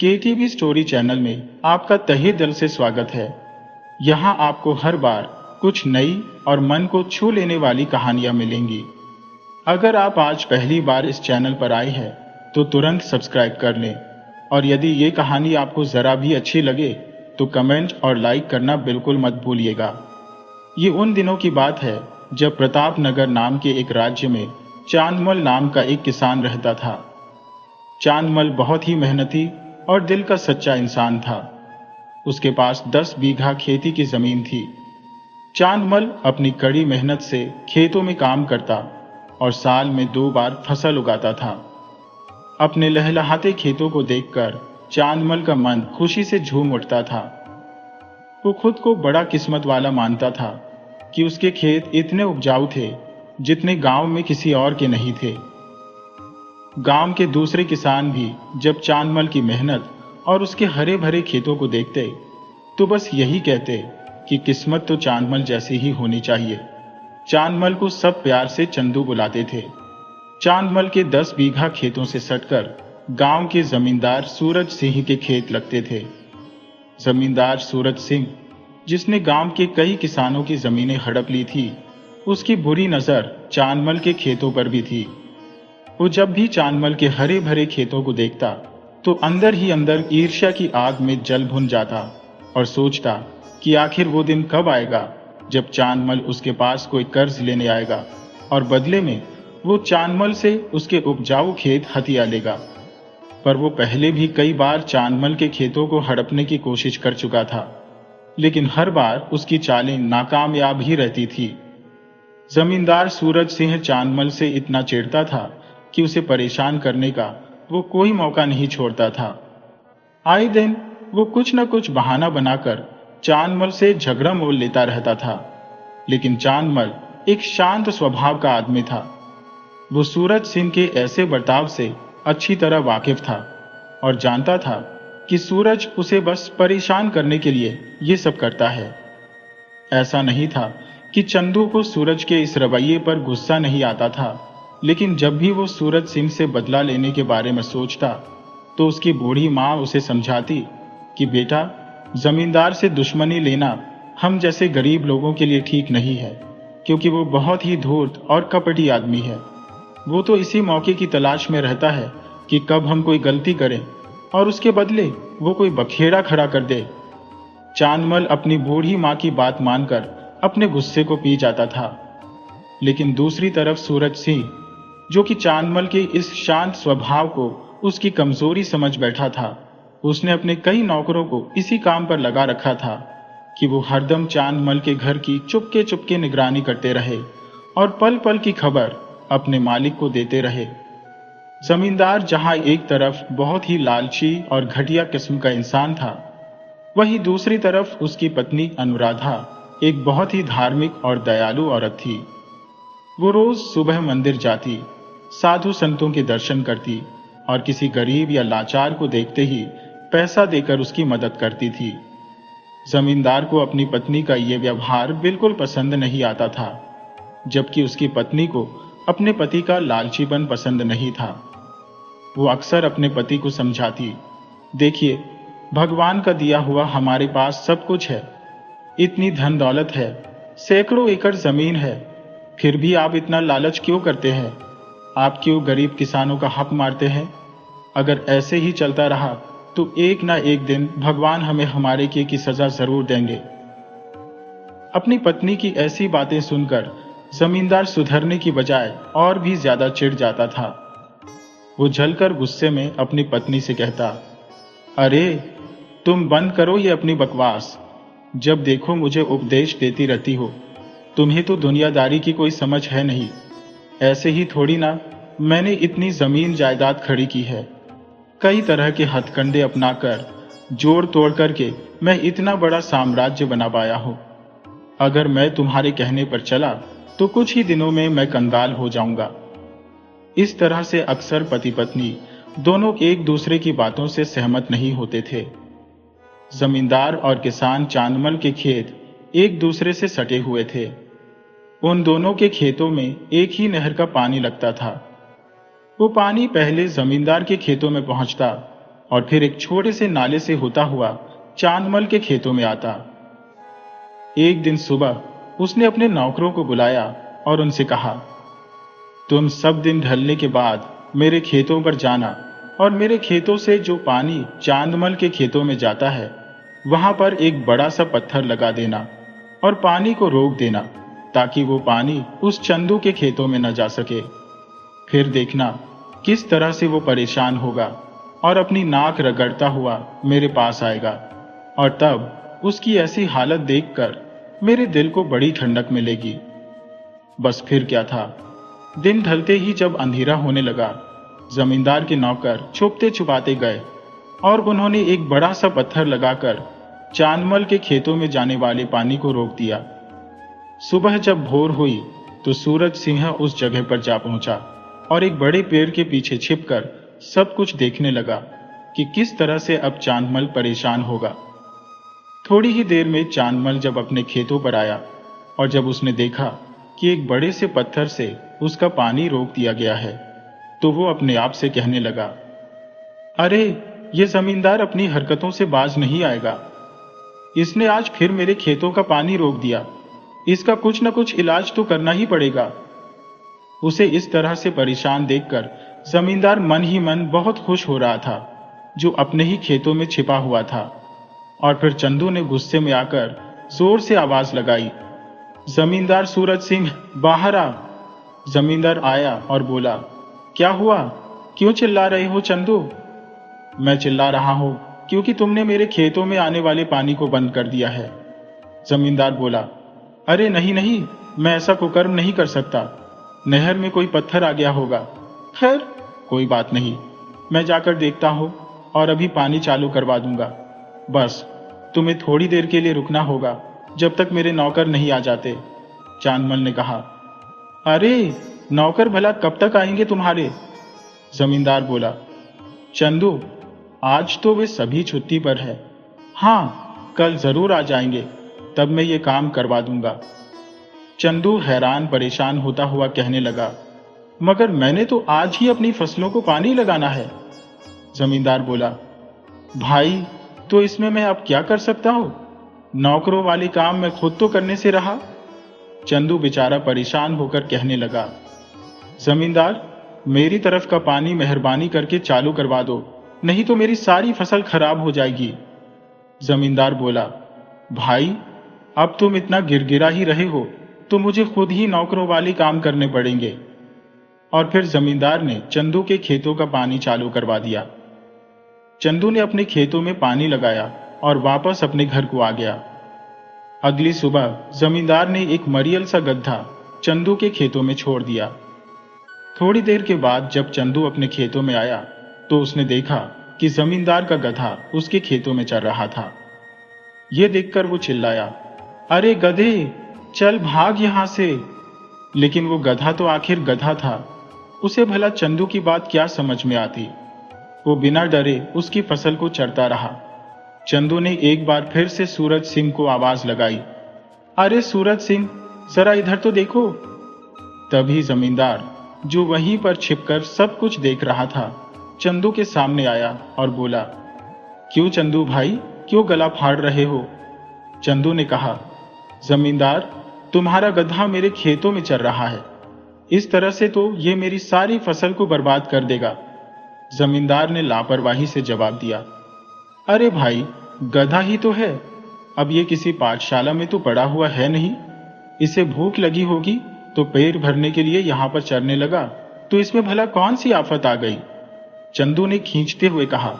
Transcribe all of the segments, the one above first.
KTV story channel में आपका तहे दिल से स्वागत है। यहाँ आपको हर बार कुछ नई और मन को छू लेने वाली कहानियाँ मिलेंगी। अगर आप आज पहली बार इस चैनल पर आए हैं तो तुरंत सब्सक्राइब कर लें, और यदि ये कहानी आपको ज़रा भी अच्छी लगे तो कमेंट और लाइक करना बिल्कुल मत भूलिएगा। ये उन दिनों की बात है जब प्रतापनगर नाम के एक राज्य में चांदमल नाम का एक किसान रहता था। चांदमल बहुत ही मेहनती और दिल का सच्चा इंसान था। उसके पास 10 बीघा खेती की जमीन थी। चांदमल अपनी कड़ी मेहनत से खेतों में काम करता और साल में 2 बार फसल उगाता था। अपने लहलहाते खेतों को देखकर चांदमल का मन खुशी से झूम उठता था। वो खुद को बड़ा किस्मत वाला मानता था कि उसके खेत इतने उपजाऊ थे जितने गांव में किसी और के नहीं थे। गांव के दूसरे किसान भी जब चांदमल की मेहनत और उसके हरे भरे खेतों को देखते तो बस यही कहते कि किस्मत तो चांदमल जैसी ही होनी चाहिए। चांदमल को सब प्यार से चंदू बुलाते थे। चांदमल के 10 बीघा खेतों से सटकर गांव के जमींदार सूरज सिंह के खेत लगते थे। जमींदार सूरज सिंह, जिसने गांव के कई किसानों की जमीनें हड़प ली थी, उसकी बुरी नजर चांदमल के खेतों पर भी थी। वो जब भी चांदमल के हरे भरे खेतों को देखता तो अंदर ही अंदर ईर्ष्या की आग में जल भुन जाता और सोचता कि आखिर वो दिन कब आएगा जब चांदमल उसके पास कोई कर्ज लेने आएगा और बदले में वो चांदमल से उसके उपजाऊ खेत हथिया लेगा। पर वो पहले भी कई बार चांदमल के खेतों को हड़पने की कोशिश कर चुका था, लेकिन हर बार उसकी चालें नाकामयाब ही रहती थी। जमींदार सूरज सिंह चांदमल से इतना चिढ़ता था कि उसे परेशान करने का वो कोई मौका नहीं छोड़ता था। आए दिन वो कुछ न कुछ बहाना बनाकर चांदमल से झगड़ा मोल लेता रहता था, लेकिन चांदमल एक शांत स्वभाव का आदमी था। वो सूरज सिंह के ऐसे बर्ताव से अच्छी तरह वाकिफ था और जानता था कि सूरज उसे बस परेशान करने के लिए ये सब करता है। ऐसा नहीं था कि चंदू को सूरज के इस रवैये पर गुस्सा नहीं आता था, लेकिन जब भी वो सूरज सिंह से बदला लेने के बारे में सोचता तो उसकी बूढ़ी माँ उसे समझाती कि बेटा, जमींदार से दुश्मनी लेना हम जैसे गरीब लोगों के लिए ठीक नहीं है, क्योंकि वो बहुत ही धूर्त और कपटी आदमी है। वो तो इसी मौके की तलाश में रहता है कि कब हम कोई गलती करें और उसके बदले वो कोई बखेड़ा खड़ा कर दे। चांदमल अपनी बूढ़ी माँ की बात मानकर अपने गुस्से को पी जाता था, लेकिन दूसरी तरफ सूरज सिंह, जो कि चांदमल के इस शांत स्वभाव को उसकी कमजोरी समझ बैठा था, उसने अपने कई नौकरों को इसी काम पर लगा रखा था कि वो हरदम चांदमल के घर की चुपके चुपके निगरानी करते रहे और पल पल की खबर अपने मालिक को देते रहे। जमींदार जहां एक तरफ बहुत ही लालची और घटिया किस्म का इंसान था, वहीं दूसरी तरफ उसकी पत्नी अनुराधा एक बहुत ही धार्मिक और दयालु औरत थी। वो रोज सुबह मंदिर जाती, साधु संतों के दर्शन करती और किसी गरीब या लाचार को देखते ही पैसा देकर उसकी मदद करती थी। जमींदार को अपनी पत्नी का ये व्यवहार बिल्कुल पसंद नहीं आता था, जबकि उसकी पत्नी को अपने पति का लालचीपन पसंद नहीं था। वो अक्सर अपने पति को समझाती, देखिए, भगवान का दिया हुआ हमारे पास सब कुछ है, इतनी धन दौलत है, सैकड़ों एकड़ जमीन है, फिर भी आप इतना लालच क्यों करते हैं? आप क्यों गरीब किसानों का हक मारते हैं? अगर ऐसे ही चलता रहा तो एक ना एक दिन भगवान हमें हमारे किए की सजा जरूर देंगे। अपनी पत्नी की ऐसी बातें सुनकर जमींदार सुधरने की बजाय और भी ज्यादा चिढ़ जाता था। वो जलकर गुस्से में अपनी पत्नी से कहता, अरे, तुम बंद करो ये अपनी बकवास। जब देखो मुझे उपदेश देती रहती हो। तुम्हें तो दुनियादारी की कोई समझ है नहीं। ऐसे ही थोड़ी ना मैंने इतनी जमीन जायदाद खड़ी की है। कई तरह के हथकंडे अपनाकर, जोड़ तोड़ करके मैं इतना बड़ा साम्राज्य बना पाया हूं। अगर मैं तुम्हारे कहने पर चला तो कुछ ही दिनों में मैं कंगाल हो जाऊंगा। इस तरह से अक्सर पति पत्नी दोनों एक दूसरे की बातों से सहमत नहीं होते थे। जमींदार और किसान चांदमल के खेत एक दूसरे से सटे हुए थे। उन दोनों के खेतों में एक ही नहर का पानी लगता था। वो पानी पहले जमींदार के खेतों में पहुंचता और फिर एक छोटे से नाले से होता हुआ चांदमल के खेतों में आता। एक दिन सुबह उसने अपने नौकरों को बुलाया और उनसे कहा, तुम सब दिन ढलने के बाद मेरे खेतों पर जाना और मेरे खेतों से जो पानी चांदमल के खेतों में जाता है वहां पर एक बड़ा सा पत्थर लगा देना और पानी को रोक देना, ताकि वो पानी उस चंदू के खेतों में न जा सके। फिर देखना किस तरह से वो परेशान होगा और अपनी नाक रगड़ता हुआ मेरे पास आएगा, और तब उसकी ऐसी हालत देखकर मेरे दिल को बड़ी ठंडक मिलेगी। बस फिर क्या था, दिन ढलते ही जब अंधेरा होने लगा, जमींदार के नौकर छुपते छुपाते गए और उन्होंने एक बड़ा सा पत्थर लगाकर चांदमल के खेतों में जाने वाले पानी को रोक दिया। सुबह जब भोर हुई तो सूरज सिंह उस जगह पर जा पहुंचा और एक बड़े पेड़ के पीछे छिपकर सब कुछ देखने लगा कि किस तरह से अब चांदमल परेशान होगा। थोड़ी ही देर में चांदमल जब अपने खेतों पर आया और जब उसने देखा कि एक बड़े से पत्थर से उसका पानी रोक दिया गया है, तो वो अपने आप से कहने लगा, अरे ये जमींदार अपनी हरकतों से बाज नहीं आएगा। इसने आज फिर मेरे खेतों का पानी रोक दिया। इसका कुछ न कुछ इलाज तो करना ही पड़ेगा। उसे इस तरह से परेशान देखकर जमींदार मन ही मन बहुत खुश हो रहा था, जो अपने ही खेतों में छिपा हुआ था। और फिर चंदू ने गुस्से में आकर जोर से आवाज लगाई, जमींदार सूरज सिंह बाहर आ। जमींदार आया और बोला, क्या हुआ, क्यों चिल्ला रहे हो चंदू? मैं चिल्ला रहा हूं क्योंकि तुमने मेरे खेतों में आने वाले पानी को बंद कर दिया है। जमींदार बोला, अरे नहीं नहीं, मैं ऐसा कुकर्म नहीं कर सकता। नहर में कोई पत्थर आ गया होगा। खैर कोई बात नहीं, मैं जाकर देखता हूं और अभी पानी चालू करवा दूंगा। बस तुम्हें थोड़ी देर के लिए रुकना होगा, जब तक मेरे नौकर नहीं आ जाते। चांदमल ने कहा, अरे नौकर भला कब तक आएंगे तुम्हारे? जमींदार बोला, चंदू आज तो वे सभी छुट्टी पर है। हाँ कल जरूर आ जाएंगे, तब मैं ये काम करवा दूंगा। चंदू हैरान परेशान होता हुआ कहने लगा, मगर मैंने तो आज ही अपनी फसलों को पानी लगाना है। जमींदार बोला, भाई तो इसमें मैं अब क्या कर सकता हूं? नौकरों वाले काम मैं खुद तो करने से रहा। चंदू बेचारा परेशान होकर कहने लगा, जमींदार मेरी तरफ का पानी मेहरबानी करके चालू करवा दो, नहीं तो मेरी सारी फसल खराब हो जाएगी। जमींदार बोला, भाई अब तुम इतना गिरगिरा ही रहे हो तो मुझे खुद ही नौकरों वाले काम करने पड़ेंगे। और फिर जमींदार ने चंदू के खेतों का पानी चालू करवा दिया। चंदू ने अपने खेतों में पानी लगाया और वापस अपने घर को आ गया। अगली सुबह जमींदार ने एक मरियल सा गड्ढा चंदू के खेतों में छोड़ दिया। थोड़ी देर के बाद जब चंदू अपने खेतों में आया तो उसने देखा कि जमींदार का गधा उसके खेतों में चल रहा था। यह देखकर वो चिल्लाया, अरे गधे, चल भाग यहां से। लेकिन वो गधा तो आखिर गधा था, उसे भला चंदू की बात क्या समझ में आती। वो बिना डरे उसकी फसल को चरता रहा। चंदू ने एक बार फिर से सूरज सिंह को आवाज लगाई, अरे सूरज सिंह जरा इधर तो देखो। तभी जमींदार, जो वहीं पर छिपकर सब कुछ देख रहा था, चंदू के सामने आया और बोला, क्यों चंदू भाई, क्यों गला फाड़ रहे हो? चंदू ने कहा, जमींदार तुम्हारा गधा मेरे खेतों में चल रहा है, इस तरह से तो ये मेरी सारी फसल को बर्बाद कर देगा। जमींदार ने लापरवाही से जवाब दिया, अरे भाई गधा ही तो है, अब ये किसी पाठशाला में तो पड़ा हुआ है नहीं। इसे भूख लगी होगी तो पेट भरने के लिए यहां पर चरने लगा, तो इसमें भला कौन सी आफत आ गई? चंदू ने खींचते हुए कहा,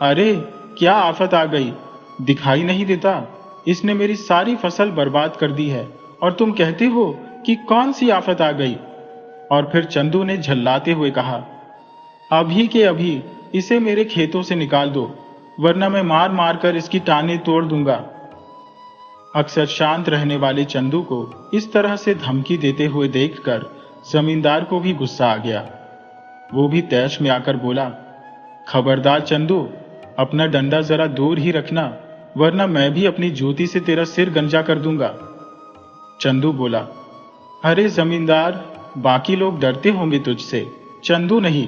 अरे क्या आफत आ गई, दिखाई नहीं देता? इसने मेरी सारी फसल बर्बाद कर दी है और तुम कहते हो कि कौन सी आफत आ गई? और फिर चंदू ने झल्लाते हुए कहा, अभी के अभी इसे मेरे खेतों से निकाल दो, वरना मैं मार मार कर इसकी टांगें तोड़ दूंगा। अक्सर शांत रहने वाले चंदू को इस तरह से धमकी देते हुए देखकर जमींदार को भी गुस्सा आ गया। वो भी तैश में आकर बोला, खबरदार चंदू, अपना डंडा जरा दूर ही रखना, वरना मैं भी अपनी जूती से तेरा सिर गंजा कर दूंगा। चंदू बोला, अरे जमींदार, बाकी लोग डरते होंगे तुझसे, चंदू नहीं।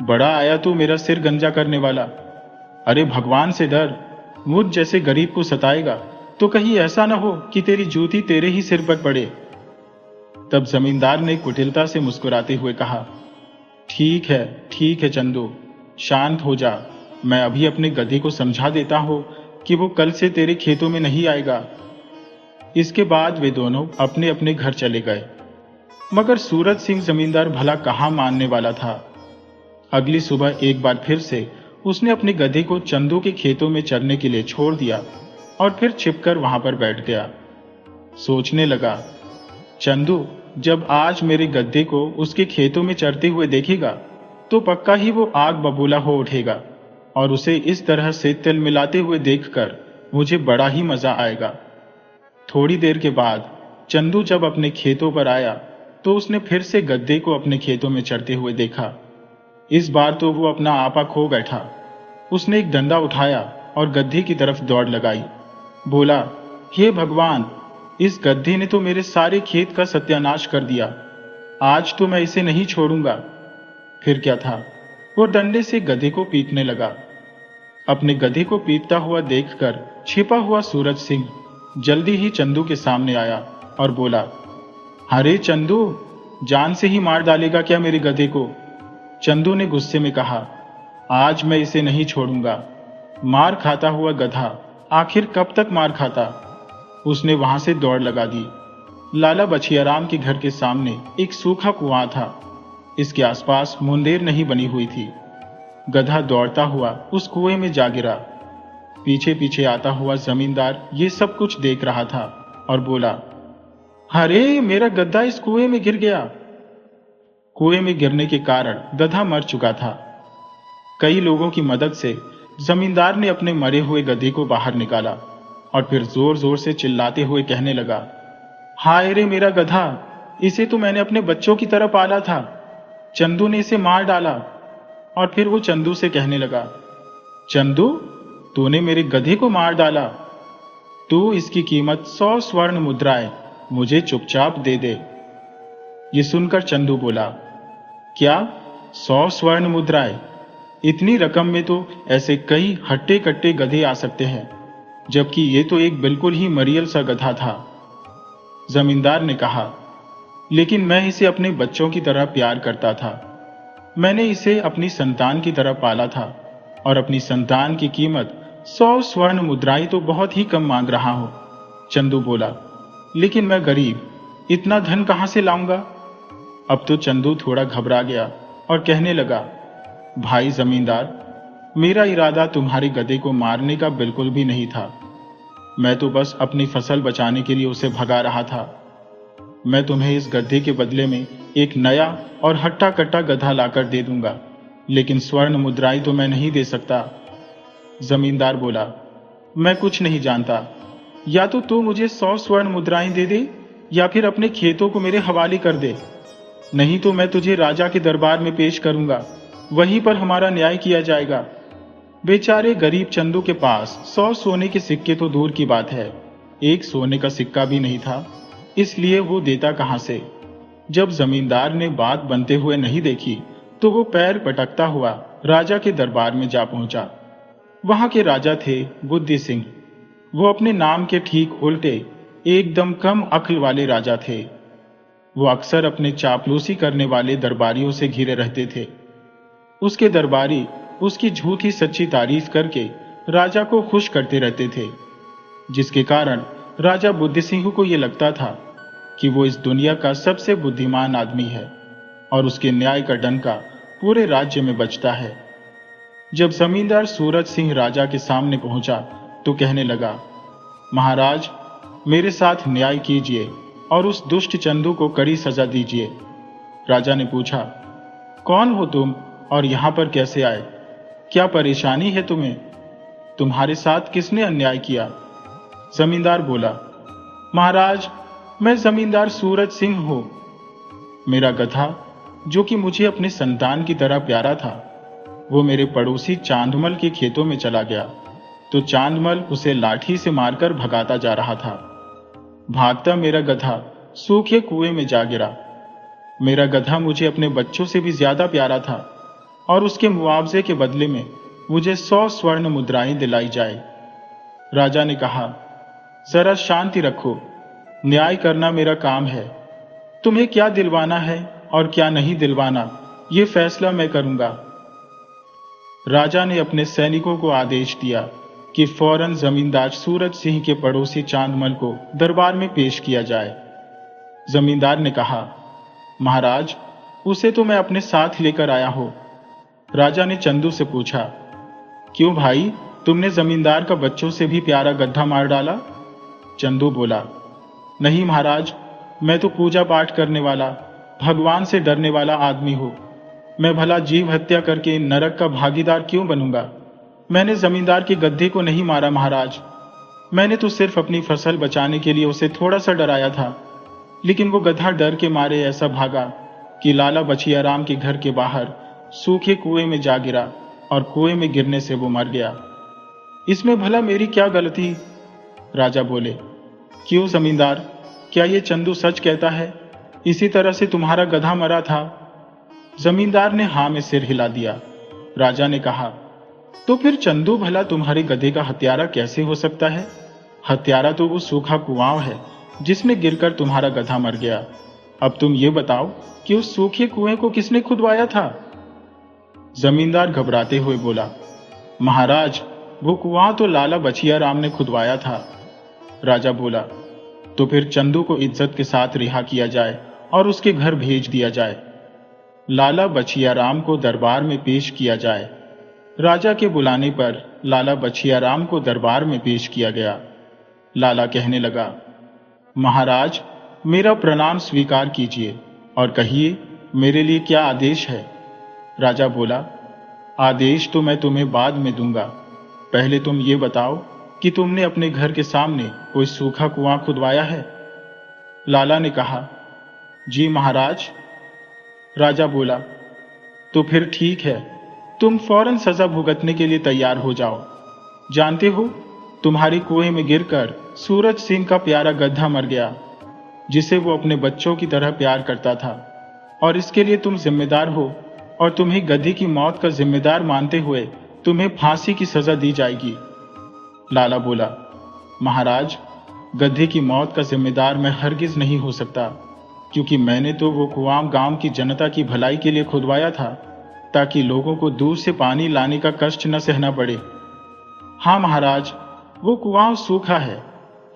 बड़ा आया तू मेरा सिर गंजा करने वाला। अरे भगवान से डर, मुझ जैसे गरीब को सताएगा तो कहीं ऐसा ना हो कि तेरी जूती तेरे ही सिर पर पड़े। तब जमींदार ने कुटिलता से मुस्कुराते हुए कहा, ठीक है चंदू, शांत हो जा। मैं अभी अपने गधे को समझा देता हूं कि वो कल से तेरे खेतों में नहीं आएगा। इसके बाद वे दोनों अपने अपने घर चले गए। मगर सूरज सिंह जमींदार भला कहाँ मानने वाला था। अगली सुबह एक बार फिर से उसने अपने गधे को चंदू के खेतों में चरने के लिए छोड़ दिया और फिर छिपकर वहां पर बैठ गया। सोचने लगा, चंदू जब आज मेरे गधे को उसके खेतों में चरते हुए देखेगा तो पक्का ही वो आग बबूला हो उठेगा और उसे इस तरह से तिल मिलाते हुए देखकर मुझे बड़ा ही मजा आएगा। थोड़ी देर के बाद चंदू जब अपने खेतों पर आया तो उसने फिर से गधे को अपने खेतों में चरते हुए देखा। इस बार तो वो अपना आपा खो बैठा। उसने एक डंडा उठाया और गधे की तरफ दौड़ लगाई। बोला, हे भगवान, इस गधे ने तो मेरे सारे खेत का सत्यानाश कर दिया। आज तो मैं इसे नहीं छोड़ूंगा। फिर क्या था, वो डंडे से गधे को पीटने लगा। अपने गधे को पीटता हुआ देखकर छिपा हुआ सूरज सिंह जल्दी ही चंदू के सामने आया और बोला, अरे चंदू, जान से ही मार डालेगा क्या मेरे गधे को? चंदू ने गुस्से में कहा, आज मैं इसे नहीं छोड़ूंगा। मार खाता हुआ गधा आखिर कब तक मार खाता? उसने वहां से दौड़ लगा दी। लाला बछियाराम के घर के सामने एक सूखा कुआं था। इसके आसपास मुंडेर नहीं बनी हुई थी। गधा दौड़ता हुआ उस कुएं में जा गिरा। पीछे पीछे आता हुआ जमींदार ये सब कुछ देख रहा था और बोला, अरे मेरा गधा इस कुएं में गिर गया। कुएं में गिरने के कारण गधा मर चुका था। कई लोगों की मदद से जमींदार ने अपने मरे हुए गधे को बाहर निकाला और फिर जोर जोर से चिल्लाते हुए कहने लगा, हाय रे मेरा गधा, इसे तो मैंने अपने बच्चों की तरह पाला था। चंदू ने इसे मार डाला। और फिर वो चंदू से कहने लगा, चंदू, तूने मेरे गधे को मार डाला। तू इसकी कीमत 100 स्वर्ण मुद्राएं मुझे चुपचाप दे दे। ये सुनकर चंदू बोला, क्या 100 स्वर्ण मुद्राएं? इतनी रकम में तो ऐसे कई हट्टे कट्टे गधे आ सकते हैं, जबकि ये तो एक बिल्कुल ही मरियल सा गधा था। जमींदार ने कहा, लेकिन मैं इसे अपने बच्चों की तरह प्यार करता था। मैंने इसे अपनी संतान की तरह पाला था और अपनी संतान की कीमत 100 स्वर्ण मुद्राएं तो बहुत ही कम मांग रहा हूं। चंदू बोला, लेकिन मैं गरीब, इतना धन कहां से लाऊंगा? अब तो चंदू थोड़ा घबरा गया और कहने लगा, भाई जमींदार, मेरा इरादा तुम्हारे गधे को मारने का बिल्कुल भी नहीं था। मैं तो बस अपनी फसल बचाने के लिए उसे भगा रहा था। मैं तुम्हें इस गधे के बदले में एक नया और हट्टा कट्टा गधा लाकर दे दूंगा, लेकिन स्वर्ण मुद्राएं तो मैं नहीं दे सकता। जमींदार बोला, मैं कुछ नहीं जानता। या तो तू मुझे 100 स्वर्ण मुद्राएं दे दे या फिर अपने खेतों को मेरे हवाले कर दे, नहीं तो मैं तुझे राजा के दरबार में पेश करूंगा। वहीं पर हमारा न्याय किया जाएगा। बेचारे गरीब चंदू के पास 100 सोने के सिक्के तो दूर की बात है, एक सोने का सिक्का भी नहीं था, इसलिए वो देता कहां से? जब जमींदार ने बात बनते हुए नहीं देखी तो वो पैर पटकता हुआ राजा के दरबार में जा पहुंचा। वहां के राजा थे बुद्धि सिंह। वो अपने नाम के ठीक उल्टे एकदम कम अक्ल वाले राजा थे। वो अक्सर अपने चापलूसी करने वाले दरबारियों से घिरे रहते थे। उसके दरबारी उसकी झूठी सच्ची तारीफ करके राजा को खुश करते रहते थे, जिसके कारण राजा बुद्धि सिंह को यह लगता था कि वो इस दुनिया का सबसे बुद्धिमान आदमी है और उसके न्याय का डंका पूरे राज्य में बजता है। जब जमींदार सूरज सिंह राजा के सामने पहुंचा तो कहने लगा, महाराज, मेरे साथ न्याय कीजिए और उस दुष्ट चंदू को कड़ी सजा दीजिए। राजा ने पूछा, कौन हो तुम और यहां पर कैसे आए? क्या परेशानी है तुम्हें? तुम्हारे साथ किसने अन्याय किया? जमींदार बोला, महाराज, मैं जमींदार सूरज सिंह हूं। मेरा गधा, जो कि मुझे अपने संतान की तरह प्यारा था, वो मेरे पड़ोसी चांदमल के खेतों में चला गया तो चांदमल उसे लाठी से मारकर भगाता जा रहा था। भागता मेरा गधा सूखे कुएं में जा गिरा। मेरा गधा मुझे अपने बच्चों से भी ज्यादा प्यारा था और उसके मुआवजे के बदले में मुझे 100 स्वर्ण मुद्राएं दिलाई जाए। राजा ने कहा, जरा शांति रखो, न्याय करना मेरा काम है। तुम्हें क्या दिलवाना है और क्या नहीं दिलवाना, ये फैसला मैं करूंगा। राजा ने अपने सैनिकों को आदेश दिया कि फौरन जमींदार सूरज सिंह के पड़ोसी चांदमल को दरबार में पेश किया जाए। जमींदार ने कहा, महाराज, उसे तो मैं अपने साथ लेकर आया हूं। राजा ने चंदू से पूछा, क्यों भाई, तुमने जमींदार का बच्चों से भी प्यारा गड्ढा मार डाला? चंदू बोला, नहीं महाराज, मैं तो पूजा पाठ करने वाला, भगवान से डरने वाला आदमी हूं। मैं भला जीव हत्या करके नरक का भागीदार क्यों बनूंगा? मैंने जमींदार के गड्ढे को नहीं मारा महाराज। मैंने तो सिर्फ अपनी फसल बचाने के लिए उसे थोड़ा सा डराया था, लेकिन वो गधा डर के मारे ऐसा भागा कि लाला बछियाराम के घर के बाहर सूखे कुएं में जा गिरा और कुएं में गिरने से वो मर गया। इसमें भला मेरी क्या गलती? राजा बोले, क्यों जमींदार, क्या ये चंदू सच कहता है? इसी तरह से तुम्हारा गधा मरा था? जमींदार ने हां में सिर हिला दिया। राजा ने कहा, तो फिर चंदू भला तुम्हारे गधे का हत्यारा कैसे हो सकता है? हत्यारा तो वो सूखा कुआं है जिसमें गिरकर तुम्हारा गधा मर गया। अब तुम ये बताओ कि उस सूखे कुएं को किसने खुदवाया था? जमींदार घबराते हुए बोला, महाराज, वो कुआं तो लाला बछियाराम ने खुदवाया था। राजा बोला, तो फिर चंदू को इज्जत के साथ रिहा किया जाए और उसके घर भेज दिया जाए। लाला बछियाराम को दरबार में पेश किया जाए। राजा के बुलाने पर लाला बछियाराम को दरबार में पेश किया गया। लाला कहने लगा, महाराज, मेरा प्रणाम स्वीकार कीजिए और कहिए मेरे लिए क्या आदेश है? राजा बोला, आदेश तो मैं तुम्हें बाद में दूंगा। पहले तुम ये बताओ कि तुमने अपने घर के सामने कोई सूखा कुआं खुदवाया है? लाला ने कहा, जी महाराज। राजा बोला, तो फिर ठीक है, तुम फौरन सजा भुगतने के लिए तैयार हो जाओ। जानते हो, तुम्हारे कुएं में गिरकर सूरज सिंह का प्यारा गधा मर गया, जिसे वो अपने बच्चों की तरह प्यार करता था, और इसके लिए तुम जिम्मेदार हो, और तुम्हें गधे की मौत का जिम्मेदार मानते हुए तुम्हें फांसी की सजा दी जाएगी। लाला बोला, महाराज, गधे की मौत का जिम्मेदार मैं हरगिज नहीं हो सकता, क्योंकि मैंने तो वो कुआं गांव की जनता की भलाई के लिए खुदवाया था, ताकि लोगों को दूर से पानी लाने का कष्ट न सहना पड़े। हाँ महाराज, वो कुआं सूखा है,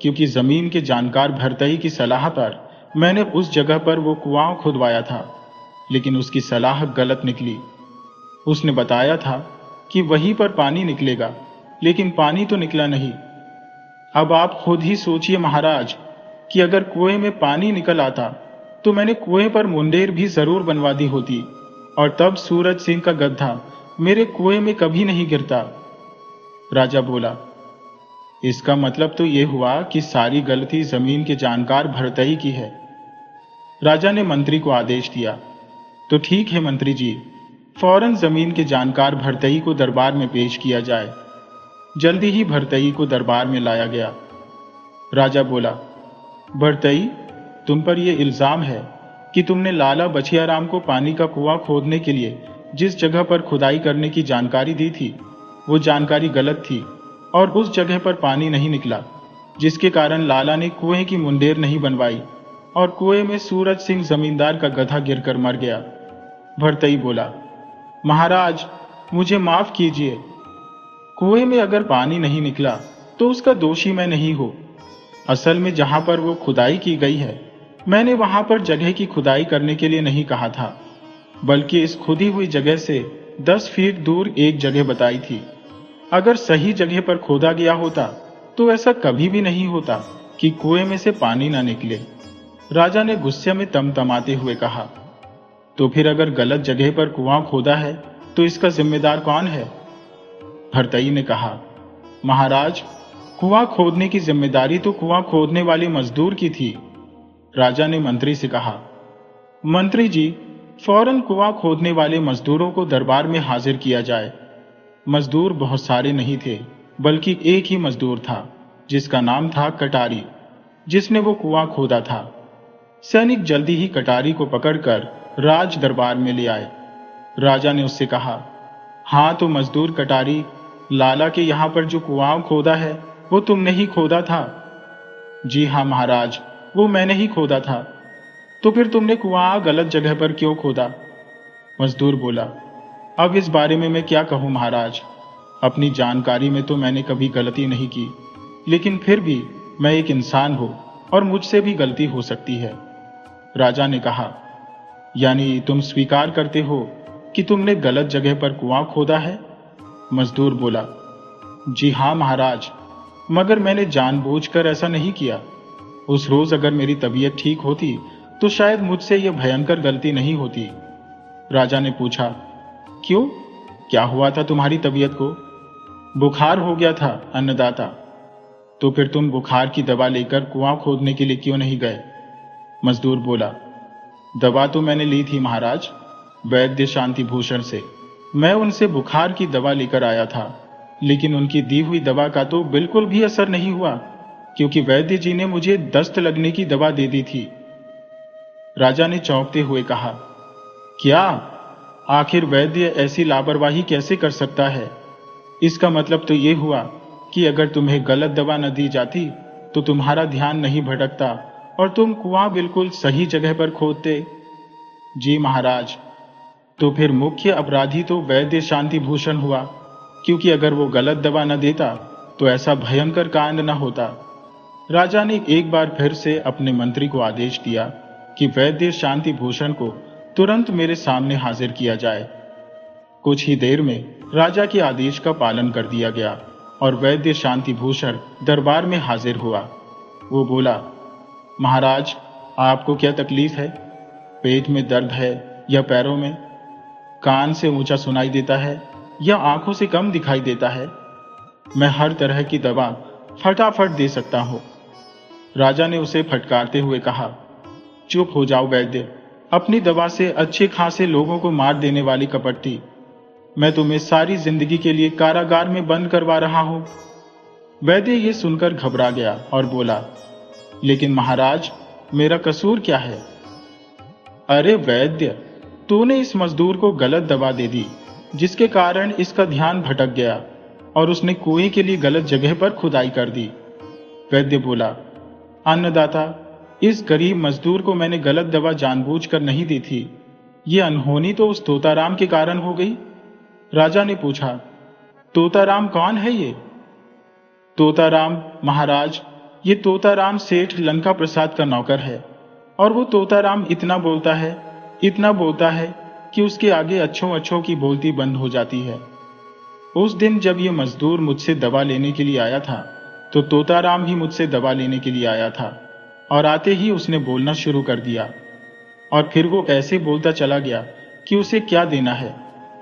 क्योंकि जमीन के जानकार भरतई की सलाह पर मैंने उस जगह पर वो कुआं खुदवाया था, लेकिन उसकी सलाह गलत निकली। उसने बताया था कि वहीं पर पानी निकलेगा, लेकिन पानी तो निकला नहीं। अब आप खुद ही सोचिए महाराज, कि अगर कुएं में पानी निकल आता तो मैंने कुएं पर मुंडेर भी जरूर बनवा दी होती, और तब सूरज सिंह का गधा मेरे कुएं में कभी नहीं गिरता। राजा बोला, इसका मतलब तो यह हुआ कि सारी गलती जमीन के जानकार भरतई की है। राजा ने मंत्री को आदेश दिया, तो ठीक है मंत्री जी, फौरन जमीन के जानकार भरतई को दरबार में पेश किया जाए। जल्दी ही भरतई को दरबार में लाया गया। राजा बोला, भरतई, तुम पर यह इल्जाम है कि तुमने लाला बछियाराम को पानी का कुआं खोदने के लिए जिस जगह पर खुदाई करने की जानकारी दी थी, वो जानकारी गलत थी और उस जगह पर पानी नहीं निकला, जिसके कारण लाला ने कुएं की मुंडेर नहीं बनवाई और कुएं में सूरज सिंह जमींदार का गधा गिरकर मर गया। भरतई बोला, महाराज, मुझे माफ कीजिए। कुएं में अगर पानी नहीं निकला तो उसका दोषी मैं नहीं हूं। असल में जहां पर वो खुदाई की गई है, मैंने वहां पर जगह की खुदाई करने के लिए नहीं कहा था, बल्कि इस खुदी हुई जगह से 10 फीट दूर एक जगह बताई थी। अगर सही जगह पर खोदा गया होता तो ऐसा कभी भी नहीं होता कि कुएं में से पानी ना निकले। राजा ने गुस्से में तमतमाते हुए कहा, तो फिर अगर गलत जगह पर कुआं खोदा है तो इसका जिम्मेदार कौन है? भरतई ने कहा, महाराज, कुआं खोदने की जिम्मेदारी तो कुआं खोदने वाले मजदूर की थी। राजा ने मंत्री से कहा, मंत्री जी, फौरन कुआं खोदने वाले मजदूरों को दरबार में हाजिर किया जाए। मजदूर बहुत सारे नहीं थे, बल्कि एक ही मजदूर था, जिसका नाम था कटारी, जिसने वो कुआं खोदा था। सैनिक जल्दी ही कटारी को पकड़कर राज दरबार में ले आए। राजा ने उससे कहा, हाँ, तो मजदूर कटारी लाला के यहाँ पर जो कुआं खोदा है वो तुमने ही खोदा था। जी हाँ महाराज, वो मैंने ही खोदा था। तो फिर तुमने कुआं गलत जगह पर क्यों खोदा? मजदूर बोला, अब इस बारे में मैं क्या कहूँ महाराज। अपनी जानकारी में तो मैंने कभी गलती नहीं की, लेकिन फिर भी मैं एक इंसान हूं और मुझसे भी गलती हो सकती है। राजा ने कहा, यानी तुम स्वीकार करते हो कि तुमने गलत जगह पर कुआं खोदा है? मजदूर बोला, जी हाँ महाराज, मगर मैंने जानबूझकर ऐसा नहीं किया। उस रोज अगर मेरी तबीयत ठीक होती तो शायद मुझसे यह भयंकर गलती नहीं होती। राजा ने पूछा, क्यों? क्या हुआ था तुम्हारी तबीयत को? बुखार हो गया था अन्नदाता। तो फिर तुम बुखार की दवा लेकर कुआं खोदने के लिए क्यों नहीं गए? मजदूर बोला, दवा तो मैंने ली थी महाराज, वैद्य शांति भूषण से। मैं उनसे बुखार की दवा लेकर आया था, लेकिन उनकी दी हुई दवा का तो बिल्कुल भी असर नहीं हुआ, क्योंकि वैद्य जी ने मुझे दस्त लगने की दवा दे दी थी। राजा ने चौंकते हुए कहा, क्या? आखिर वैद्य ऐसी लापरवाही कैसे कर सकता है? इसका मतलब तो यह हुआ कि अगर तुम्हें गलत दवा न दी जाती तो तुम्हारा ध्यान नहीं भटकता और तुम कुआं बिल्कुल सही जगह पर खोदते। जी महाराज, तो फिर मुख्य अपराधी तो वैद्य शांति भूषण हुआ, क्योंकि अगर वो गलत दवा न देता तो ऐसा भयंकर कांड न होता। राजा ने एक बार फिर से अपने मंत्री को आदेश दिया कि वैद्य शांति भूषण को तुरंत मेरे सामने हाजिर किया जाए। कुछ ही देर में राजा के आदेश का पालन कर दिया गया और वैद्य शांति भूषण दरबार में हाजिर हुआ। वो बोला, महाराज, आपको क्या तकलीफ है? पेट में दर्द है या पैरों में? कान से ऊंचा सुनाई देता है या आंखों से कम दिखाई देता है? मैं हर तरह की दवा फटाफट दे सकता हूं। राजा ने उसे फटकारते हुए कहा, चुप हो जाओ वैद्य, अपनी दवा से अच्छे खासे लोगों को मार देने वाली कपटी। मैं तुम्हें सारी जिंदगी के लिए कारागार में बंद करवा रहा हूं। वैद्य ये सुनकर घबरा गया और बोला, लेकिन महाराज, मेरा कसूर क्या है? अरे वैद्य, तूने इस मजदूर को गलत दवा दे दी, जिसके कारण इसका ध्यान भटक गया और उसने कुएं के लिए गलत जगह पर खुदाई कर दी। वैद्य बोला, अन्नदाता, इस गरीब मजदूर को मैंने गलत दवा जानबूझकर नहीं दी थी। ये अनहोनी तो उस तोताराम के कारण हो गई। राजा ने पूछा, तोताराम कौन है ये? तोताराम महाराज, ये तोताराम सेठ लंका प्रसाद का नौकर है, और वो तोताराम इतना बोलता है कि उसके आगे अच्छों अच्छों की बोलती बंद हो जाती है। उस दिन जब ये मजदूर मुझसे दवा लेने के लिए आया था तो तोताराम भी मुझसे दवा लेने के लिए आया था, और आते ही उसने बोलना शुरू कर दिया। और फिर वो ऐसे बोलता चला गया कि उसे क्या देना है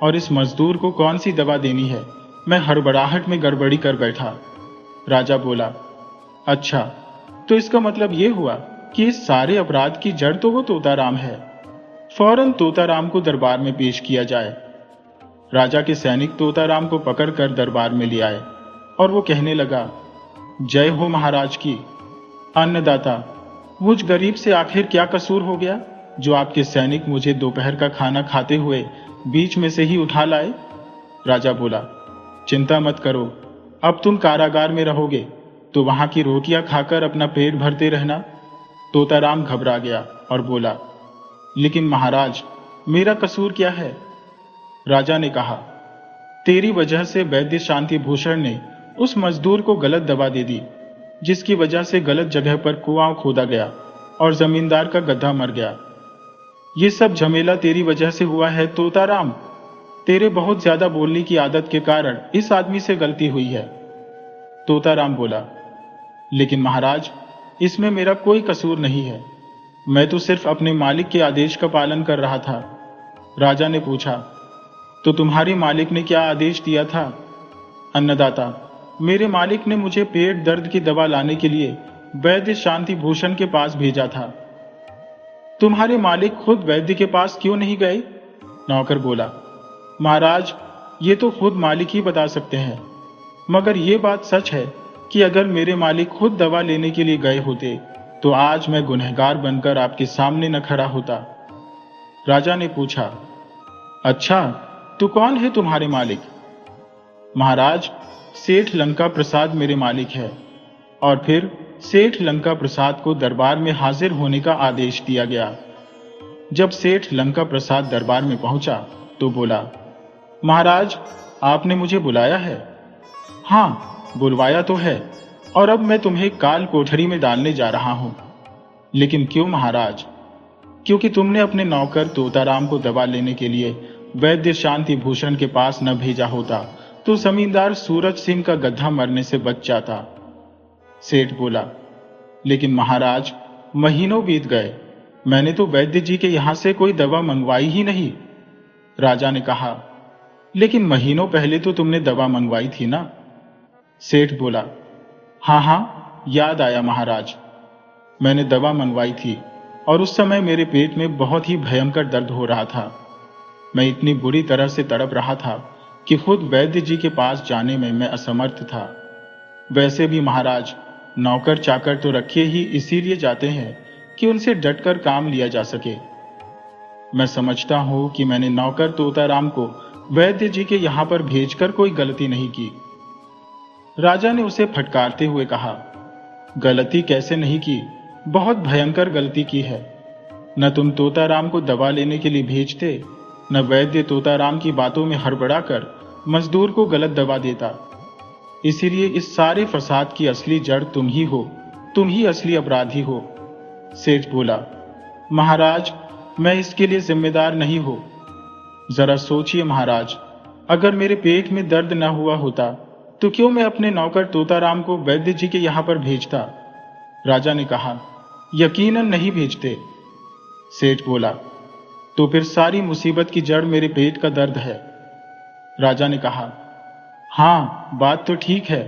और इस मजदूर को कौन सी दवा देनी है। मैं हड़बड़ाहट में गड़बड़ी कर बैठा। राजा बोला, अच्छा, तो इसका मतलब ये हुआ कि इस सारे अपराध की जड़ तो वो तोताराम है। फौरन तोताराम को दरबार में पेश किया जाए। राजा के सैनिक तोताराम को पकड़कर दरबार में ले आए और वो कहने लगा, जय हो महाराज की। अन्नदाता, मुझ गरीब से आखिर क्या कसूर हो गया जो आपके सैनिक मुझे दोपहर का खाना खाते हुए बीच में से ही उठा लाए? राजा बोला, चिंता मत करो, अब तुम कारागार में रहोगे तो वहां की रोटियां खाकर अपना पेट भरते रहना। तोताराम घबरा गया और बोला, लेकिन महाराज, मेरा कसूर क्या है? राजा ने कहा, तेरी वजह से वैद्य शांति भूषण ने उस मजदूर को गलत दवा दे दी, जिसकी वजह से गलत जगह पर कुआं खोदा गया और जमींदार का गधा मर गया। ये सब झमेला तेरी वजह से हुआ है तोताराम। तेरे बहुत ज्यादा बोलने की आदत के कारण इस आदमी से गलती हुई है। तोताराम बोला, लेकिन महाराज, इसमें मेरा कोई कसूर नहीं है। मैं तो सिर्फ अपने मालिक के आदेश का पालन कर रहा था। राजा ने पूछा, तो तुम्हारे मालिक ने क्या आदेश दिया था? अन्नदाता, मेरे मालिक ने मुझे पेट दर्द की दवा लाने के लिए वैद्य शांति भूषण के पास भेजा था। तुम्हारे मालिक खुद वैद्य के पास क्यों नहीं गए? नौकर बोला, महाराज, ये तो खुद मालिक ही बता सकते हैं, मगर ये बात सच है कि अगर मेरे मालिक खुद दवा लेने के लिए गए होते तो आज मैं गुनहगार बनकर आपके सामने न खड़ा होता। राजा ने पूछा, अच्छा, तो कौन है तुम्हारे मालिक? महाराज, सेठ लंका प्रसाद मेरे मालिक है। और फिर सेठ लंका प्रसाद को दरबार में हाजिर होने का आदेश दिया गया। जब सेठ लंका प्रसाद दरबार में पहुंचा तो बोला, महाराज, आपने मुझे बुलाया है? हाँ, बुलवाया तो है, और अब मैं तुम्हें काल कोठरी में डालने जा रहा हूं। लेकिन क्यों महाराज? क्योंकि तुमने अपने नौकर तोताराम को दवा लेने के लिए वैद्य शांति भूषण के पास न भेजा होता तो जमींदार सूरज सिंह का गड्ढा मरने से बच जाता। सेठ बोला, लेकिन महाराज, महीनों बीत गए, मैंने तो वैद्य जी के यहां से कोई दवा मंगवाई ही नहीं। राजा ने कहा, लेकिन महीनों पहले तो तुमने दवा मंगवाई थी ना? सेठ बोला, हाँ हाँ, याद आया महाराज, मैंने दवा मंगवाई थी, और उस समय मेरे पेट में बहुत ही भयंकर दर्द हो रहा था। मैं इतनी बुरी तरह से तड़प रहा था कि खुद वैद्य जी के पास जाने में मैं असमर्थ था। वैसे भी महाराज, नौकर चाकर तो रखे ही इसीलिए जाते हैं कि उनसे डटकर काम लिया जा सके। मैं समझता हूं कि मैंने नौकर तोताराम को वैद्य जी के यहां पर भेजकर कोई गलती नहीं की। राजा ने उसे फटकारते हुए कहा, गलती कैसे नहीं की? बहुत भयंकर गलती की है। न तुम तोताराम को दवा लेने के लिए भेजते, न वैद्य तोताराम की बातों में हड़बड़ाकर मजदूर को गलत दवा देता। इसीलिए इस सारे फसाद की असली जड़ तुम ही हो, तुम ही असली अपराधी हो। सेठ बोला, महाराज, मैं इसके लिए जिम्मेदार नहीं हूं। जरा सोचिए महाराज, अगर मेरे पेट में दर्द न हुआ होता तो क्यों मैं अपने नौकर तोताराम को वैद्य जी के यहां पर भेजता? राजा ने कहा, यकीनन नहीं भेजते। सेठ बोला, तो फिर सारी मुसीबत की जड़ मेरे पेट का दर्द है। राजा ने कहा, हाँ, बात तो ठीक है,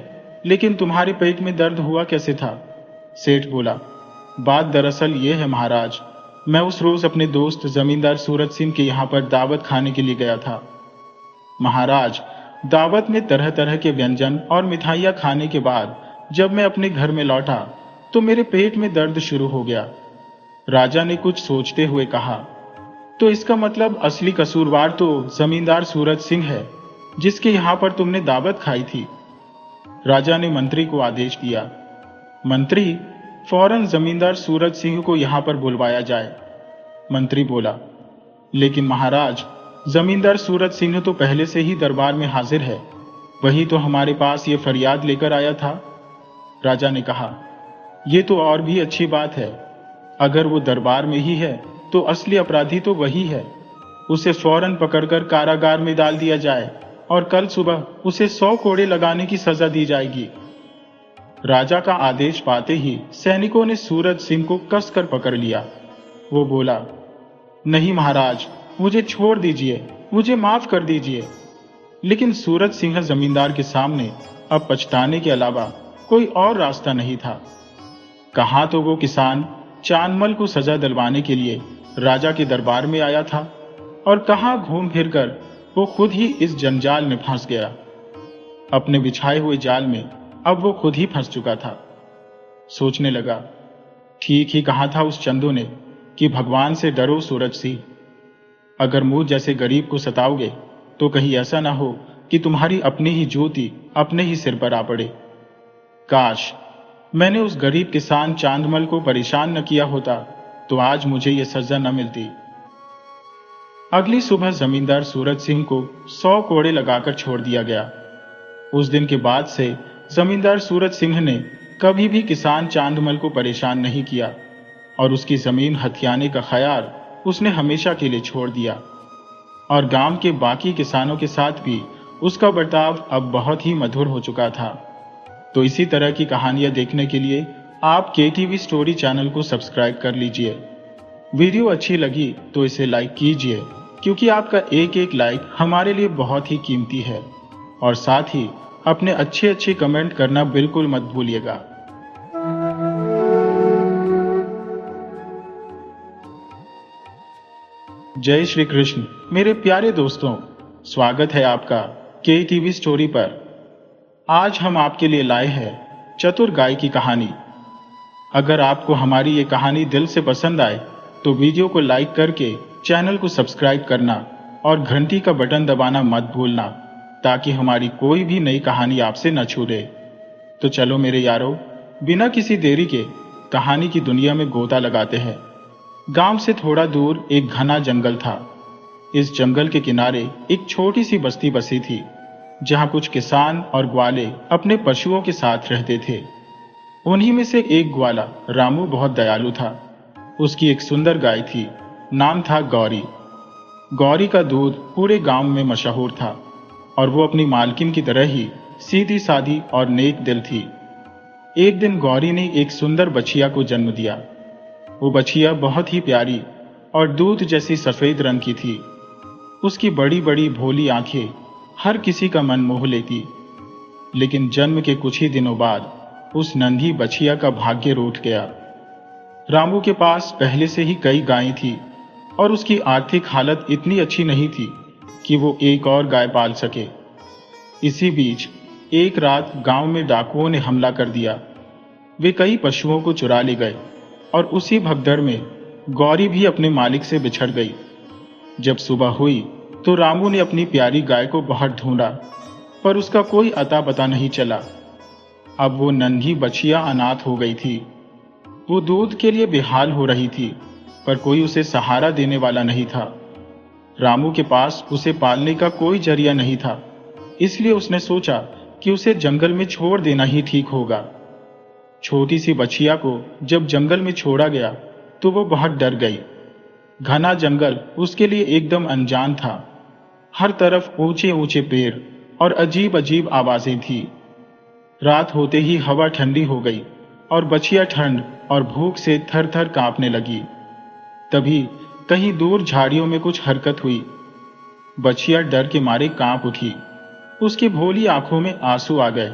लेकिन तुम्हारे पेट में दर्द हुआ कैसे था? सेठ बोला, बात दरअसल ये है महाराज, मैं उस रोज अपने दोस्त जमींदार सूरज सिंह के यहां पर दावत खाने के लिए गया था। महाराज, दावत में तरह तरह के व्यंजन और मिठाइयां खाने के बाद जब मैं अपने घर में लौटा तो मेरे पेट में दर्द शुरू हो गया। राजा ने कुछ सोचते हुए कहा, तो इसका मतलब असली कसूरवार तो जमींदार सूरज सिंह है, जिसके यहां पर तुमने दावत खाई थी। राजा ने मंत्री को आदेश दिया, मंत्री, फौरन जमींदार सूरज सिंह को यहां पर बुलवाया जाए। मंत्री बोला, लेकिन महाराज, जमींदार सूरज सिंह तो पहले से ही दरबार में हाजिर है, वही तो हमारे पास ये फरियाद लेकर आया था। राजा ने कहा, यह तो और भी अच्छी बात है। अगर वो दरबार में ही है तो असली अपराधी तो वही है। उसे फौरन पकड़कर कारागार में डाल दिया जाए और कल सुबह उसे 100 कोड़े लगाने की सजा दी जाएगी। राजा का आदेश पाते ही सैनिकों ने सूरज सिंह को कसकर पकड़ लिया। वो बोला, नहीं महाराज, मुझे छोड़ दीजिए, मुझे माफ कर दीजिए। लेकिन सूरज सिंह जमींदार के सामने अब पछताने के अलावा कोई और रास्ता नहीं था। कहां तो वो किसान चांदमल को सजा दिलवाने के लिए राजा के दरबार में आया था, और कहां घूम फिरकर वो खुद ही इस जंजाल में फंस गया। अपने बिछाए हुए जाल में अब वो खुद ही फंस चुका था। सोचने लगा, ठीक ही कहा था उस चंदू ने कि भगवान से डरो सूरज सिंह। अगर मुझ जैसे गरीब को सताओगे तो कहीं ऐसा ना हो कि तुम्हारी अपनी ही ज्योति अपने ही सिर पर आ पड़े। काश मैंने उस गरीब किसान चांदमल को परेशान न किया होता तो आज मुझे यह सजा न मिलती। अगली सुबह जमींदार सूरज सिंह को 100 कोड़े लगाकर छोड़ दिया गया। उस दिन के बाद से जमींदार सूरज सिंह ने कभी भी किसान चांदमल को परेशान नहीं किया, और उसकी जमीन हथियाने का ख्याल उसने हमेशा के लिए छोड़ दिया। और गांव के बाकी किसानों के साथ भी उसका बर्ताव अब बहुत ही मधुर हो चुका था। तो इसी तरह की कहानियां देखने के लिए आप केटीवी स्टोरी चैनल को सब्सक्राइब कर लीजिए। वीडियो अच्छी लगी तो इसे लाइक कीजिए, क्योंकि आपका एक एक लाइक हमारे लिए बहुत ही कीमती है। और साथ ही अपने अच्छे कमेंट करना बिल्कुल मत भूलिएगा। जय श्री कृष्ण मेरे प्यारे दोस्तों, स्वागत है आपका केटीवी स्टोरी पर। आज हम आपके लिए लाए हैं चतुर गाय की कहानी। अगर आपको हमारी ये कहानी दिल से पसंद आए तो वीडियो को लाइक करके चैनल को सब्सक्राइब करना और घंटी का बटन दबाना मत भूलना, ताकि हमारी कोई भी नई कहानी आपसे न छूटे। तो चलो मेरे यारों, बिना किसी देरी के कहानी की दुनिया में गोता लगाते हैं। गांव से थोड़ा दूर एक घना जंगल था। इस जंगल के किनारे एक छोटी सी बस्ती बसी थी, जहां कुछ किसान और ग्वाले अपने पशुओं के साथ रहते थे। उन्हीं में से एक ग्वाला रामू बहुत दयालु था। उसकी एक सुंदर गाय थी, नाम था गौरी। गौरी का दूध पूरे गांव में मशहूर था और वो अपनी मालकिन की तरह ही सीधी सादी और नेक दिल थी। एक दिन गौरी ने एक सुंदर बछिया को जन्म दिया। वो बछिया बहुत ही प्यारी और दूध जैसी सफेद रंग की थी। उसकी बड़ी बड़ी भोली आंखें हर किसी का मन मोह लेती। लेकिन जन्म के कुछ ही दिनों बाद उस नन्ही बछिया का भाग्य रूठ गया। रामू के पास पहले से ही कई गायें थी और उसकी आर्थिक हालत इतनी अच्छी नहीं थी कि वो एक और गाय पाल सके। इसी बीच एक रात गांव में डाकुओं ने हमला कर दिया। वे कई पशुओं को चुरा ले गए और उसी भगदड़ में गौरी भी अपने मालिक से बिछड़ गई। जब सुबह हुई तो रामू ने अपनी प्यारी गाय को बहुत ढूंढा, पर उसका कोई अता पता नहीं चला। अब वो नन्ही बछिया अनाथ हो गई थी। वो दूध के लिए बेहाल हो रही थी, पर कोई उसे सहारा देने वाला नहीं था। रामू के पास उसे पालने का कोई जरिया नहीं था, इसलिए उसने सोचा कि उसे जंगल में छोड़ देना ही ठीक होगा। छोटी सी बछिया को जब जंगल में छोड़ा गया तो वो बहुत डर गई। घना जंगल उसके लिए एकदम अनजान था। हर तरफ ऊंचे ऊंचे पेड़ और अजीब अजीब आवाजें थी। रात होते ही हवा ठंडी हो गई और बछिया ठंड और भूख से थर थर कांपने लगी। तभी कहीं दूर झाड़ियों में कुछ हरकत हुई। बछिया डर के मारे कांप उठी। उसकी भोली आंखों में आंसू आ गए।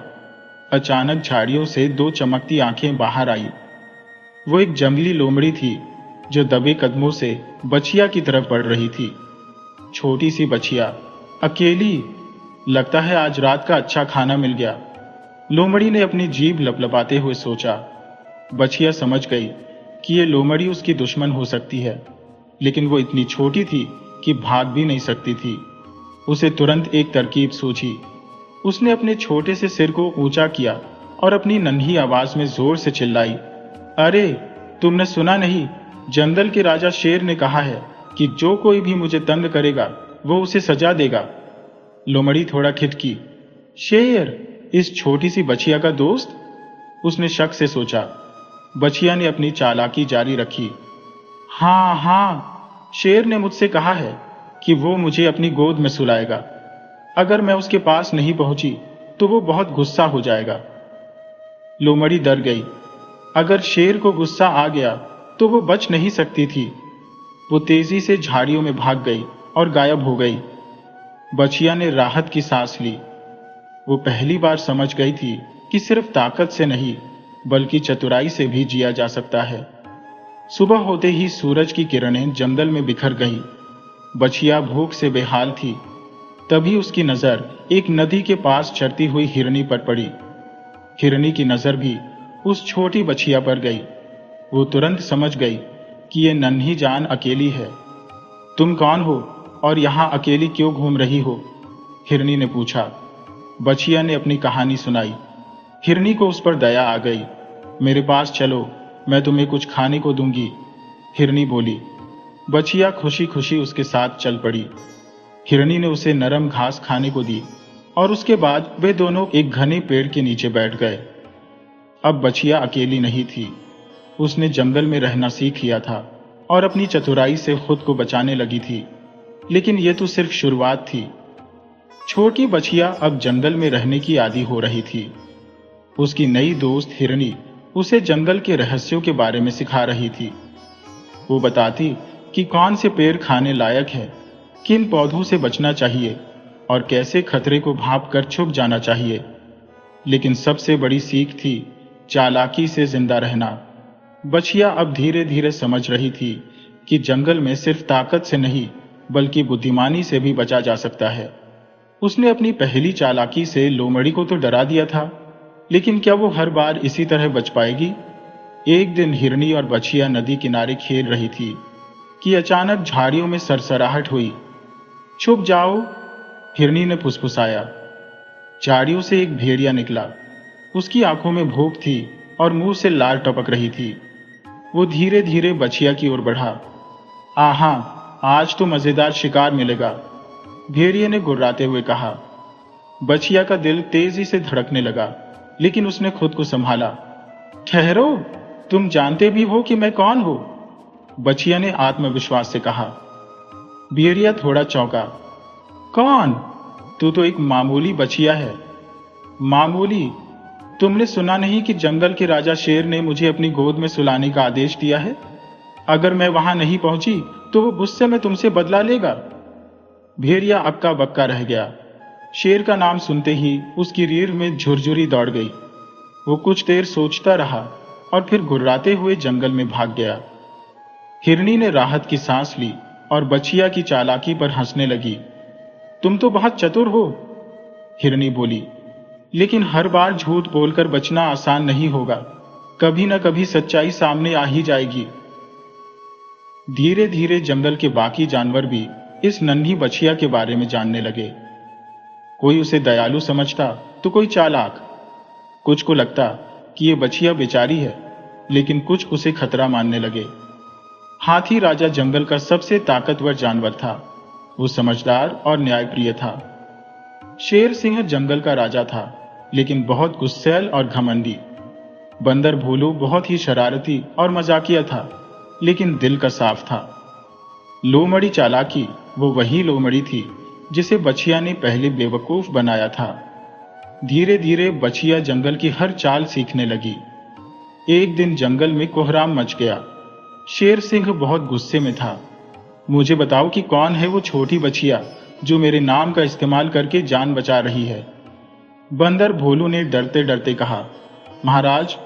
अचानक झाड़ियों से दो चमकती आंखें बाहर आई। वो एक जंगली लोमड़ी थी जो दबे कदमों से बछिया की तरफ बढ़ रही थी। छोटी सी बछिया, अकेली, लगता है आज रात का अच्छा खाना मिल गया, लोमड़ी ने अपनी जीभ लपलपाते हुए सोचा। बछिया समझ गई कि ये लोमड़ी उसकी दुश्मन हो सकती है, लेकिन वो इतनी छोटी थी कि भाग भी नहीं सकती थी। उसे तुरंत एक तरकीब सूझी। उसने अपने छोटे से सिर को ऊंचा किया और अपनी नन्ही आवाज में जोर से चिल्लाई, अरे तुमने सुना नहीं? जंगल के राजा शेर ने कहा है कि जो कोई भी मुझे तंग करेगा वो उसे सजा देगा। लोमड़ी थोड़ा खिटकी। शेर, इस छोटी सी बछिया का दोस्त? उसने शक से सोचा। बछिया ने अपनी चालाकी जारी रखी। हाँ, शेर ने मुझसे कहा है कि वो मुझे अपनी गोद में सुलाएगा। अगर मैं उसके पास नहीं पहुंची तो वो बहुत गुस्सा हो जाएगा। लोमड़ी डर गई। अगर शेर को गुस्सा आ गया तो वो बच नहीं सकती थी। वो तेजी से झाड़ियों में भाग गई और गायब हो गई। बछिया ने राहत की सांस ली। वो पहली बार समझ गई थी कि सिर्फ ताकत से नहीं, बल्कि चतुराई से भी जिया जा सकता है। सुबह होते ही सूरज की किरणें जंगल में बिखर गईं। बछिया भूख से बेहाल थी। तभी उसकी नजर एक नदी के पास चरती हुई हिरनी पर पड़ी। हिरनी की नजर भी उस छोटी बछिया पर गई। वो तुरंत समझ गई कि ये नन्ही जान अकेली है। तुम कौन हो और यहां अकेली क्यों घूम रही हो? हिरनी ने पूछा। बछिया ने अपनी कहानी सुनाई। हिरनी को उस पर दया आ गई। मेरे पास चलो, मैं तुम्हें कुछ खाने को दूंगी, हिरनी बोली। बछिया खुशी खुशी उसके साथ चल पड़ी। हिरनी ने उसे नरम घास खाने को दी और उसके बाद वे दोनों एक घने पेड़ के नीचे बैठ गए। अब बछिया अकेली नहीं थी। उसने जंगल में रहना सीख लिया था और अपनी चतुराई से खुद को बचाने लगी थी। लेकिन यह तो सिर्फ शुरुआत थी। छोटी बछिया अब जंगल में रहने की आदी हो रही थी। उसकी नई दोस्त हिरनी उसे जंगल के रहस्यों के बारे में सिखा रही थी। वो बताती कि कौन से पेड़ खाने लायक है, किन पौधों से बचना चाहिए और कैसे खतरे को भांप कर छुप जाना चाहिए। लेकिन सबसे बड़ी सीख थी चालाकी से जिंदा रहना। बछिया अब धीरे धीरे समझ रही थी कि जंगल में सिर्फ ताकत से नहीं, बल्कि बुद्धिमानी से भी बचा जा सकता है। उसने अपनी पहली चालाकी से लोमड़ी को तो डरा दिया था, लेकिन क्या वो हर बार इसी तरह बच पाएगी? एक दिन हिरनी और बछिया नदी किनारे खेल रही थी कि अचानक झाड़ियों में सरसराहट हुई। छुप जाओ, हिरनी ने फुसफुसाया। झाड़ियों से एक भेड़िया निकला। उसकी आंखों में भूख थी और मुंह से लार टपक रही थी। वो धीरे धीरे बछिया की ओर बढ़ा। आहा, आज तो मजेदार शिकार मिलेगा, भेड़िए ने गुर्राते हुए कहा। बछिया का दिल तेजी से धड़कने लगा, लेकिन उसने खुद को संभाला। ठहरो, तुम जानते भी हो कि मैं कौन हूं, बछिया ने आत्मविश्वास से कहा। भेड़िया थोड़ा चौंका। कौन? तू तो एक मामूली बछिया है। मामूली? तुमने सुना नहीं कि जंगल के राजा शेर ने मुझे अपनी गोद में सुलाने का आदेश दिया है? अगर मैं वहां नहीं पहुंची तो वो गुस्से में तुमसे बदला लेगा। भेड़िया अक्का बक्का रह गया। शेर का नाम सुनते ही उसकी रीढ़ में झुरझुरी दौड़ गई। वो कुछ देर सोचता रहा और फिर गुर्राते हुए जंगल में भाग गया। हिरनी ने राहत की सांस ली और बछिया की चालाकी पर हंसने लगी। तुम तो बहुत चतुर हो, हिरनी बोली, लेकिन हर बार झूठ बोलकर बचना आसान नहीं होगा। कभी न कभी सच्चाई सामने आ ही जाएगी। धीरे धीरे जंगल के बाकी जानवर भी इस नन्ही बछिया के बारे में जानने लगे। कोई उसे दयालु समझता तो कोई चालाक। कुछ को लगता कि ये बछिया बेचारी है, लेकिन कुछ उसे खतरा मानने लगे। हाथी राजा जंगल का सबसे ताकतवर जानवर था। वो समझदार और न्यायप्रिय था। शेर सिंह जंगल का राजा था, लेकिन बहुत गुस्सैल और घमंडी। बंदर भोलू बहुत ही शरारती और मजाकिया था, लेकिन दिल का साफ था। लोमड़ी चालाकी वो वही लोमड़ी थी जिसे बछिया ने पहले बेवकूफ बनाया था। धीरे धीरे बछिया जंगल की हर चाल सीखने लगी। एक दिन जंगल में कोहराम मच गया। शेर सिंह बहुत गुस्से में था। मुझे बताओ कि कौन है वो छोटी बछिया जो मेरे नाम का इस्तेमाल करके जान बचा रही है। बंदर भोलू ने डरते डरते कहा। महाराज,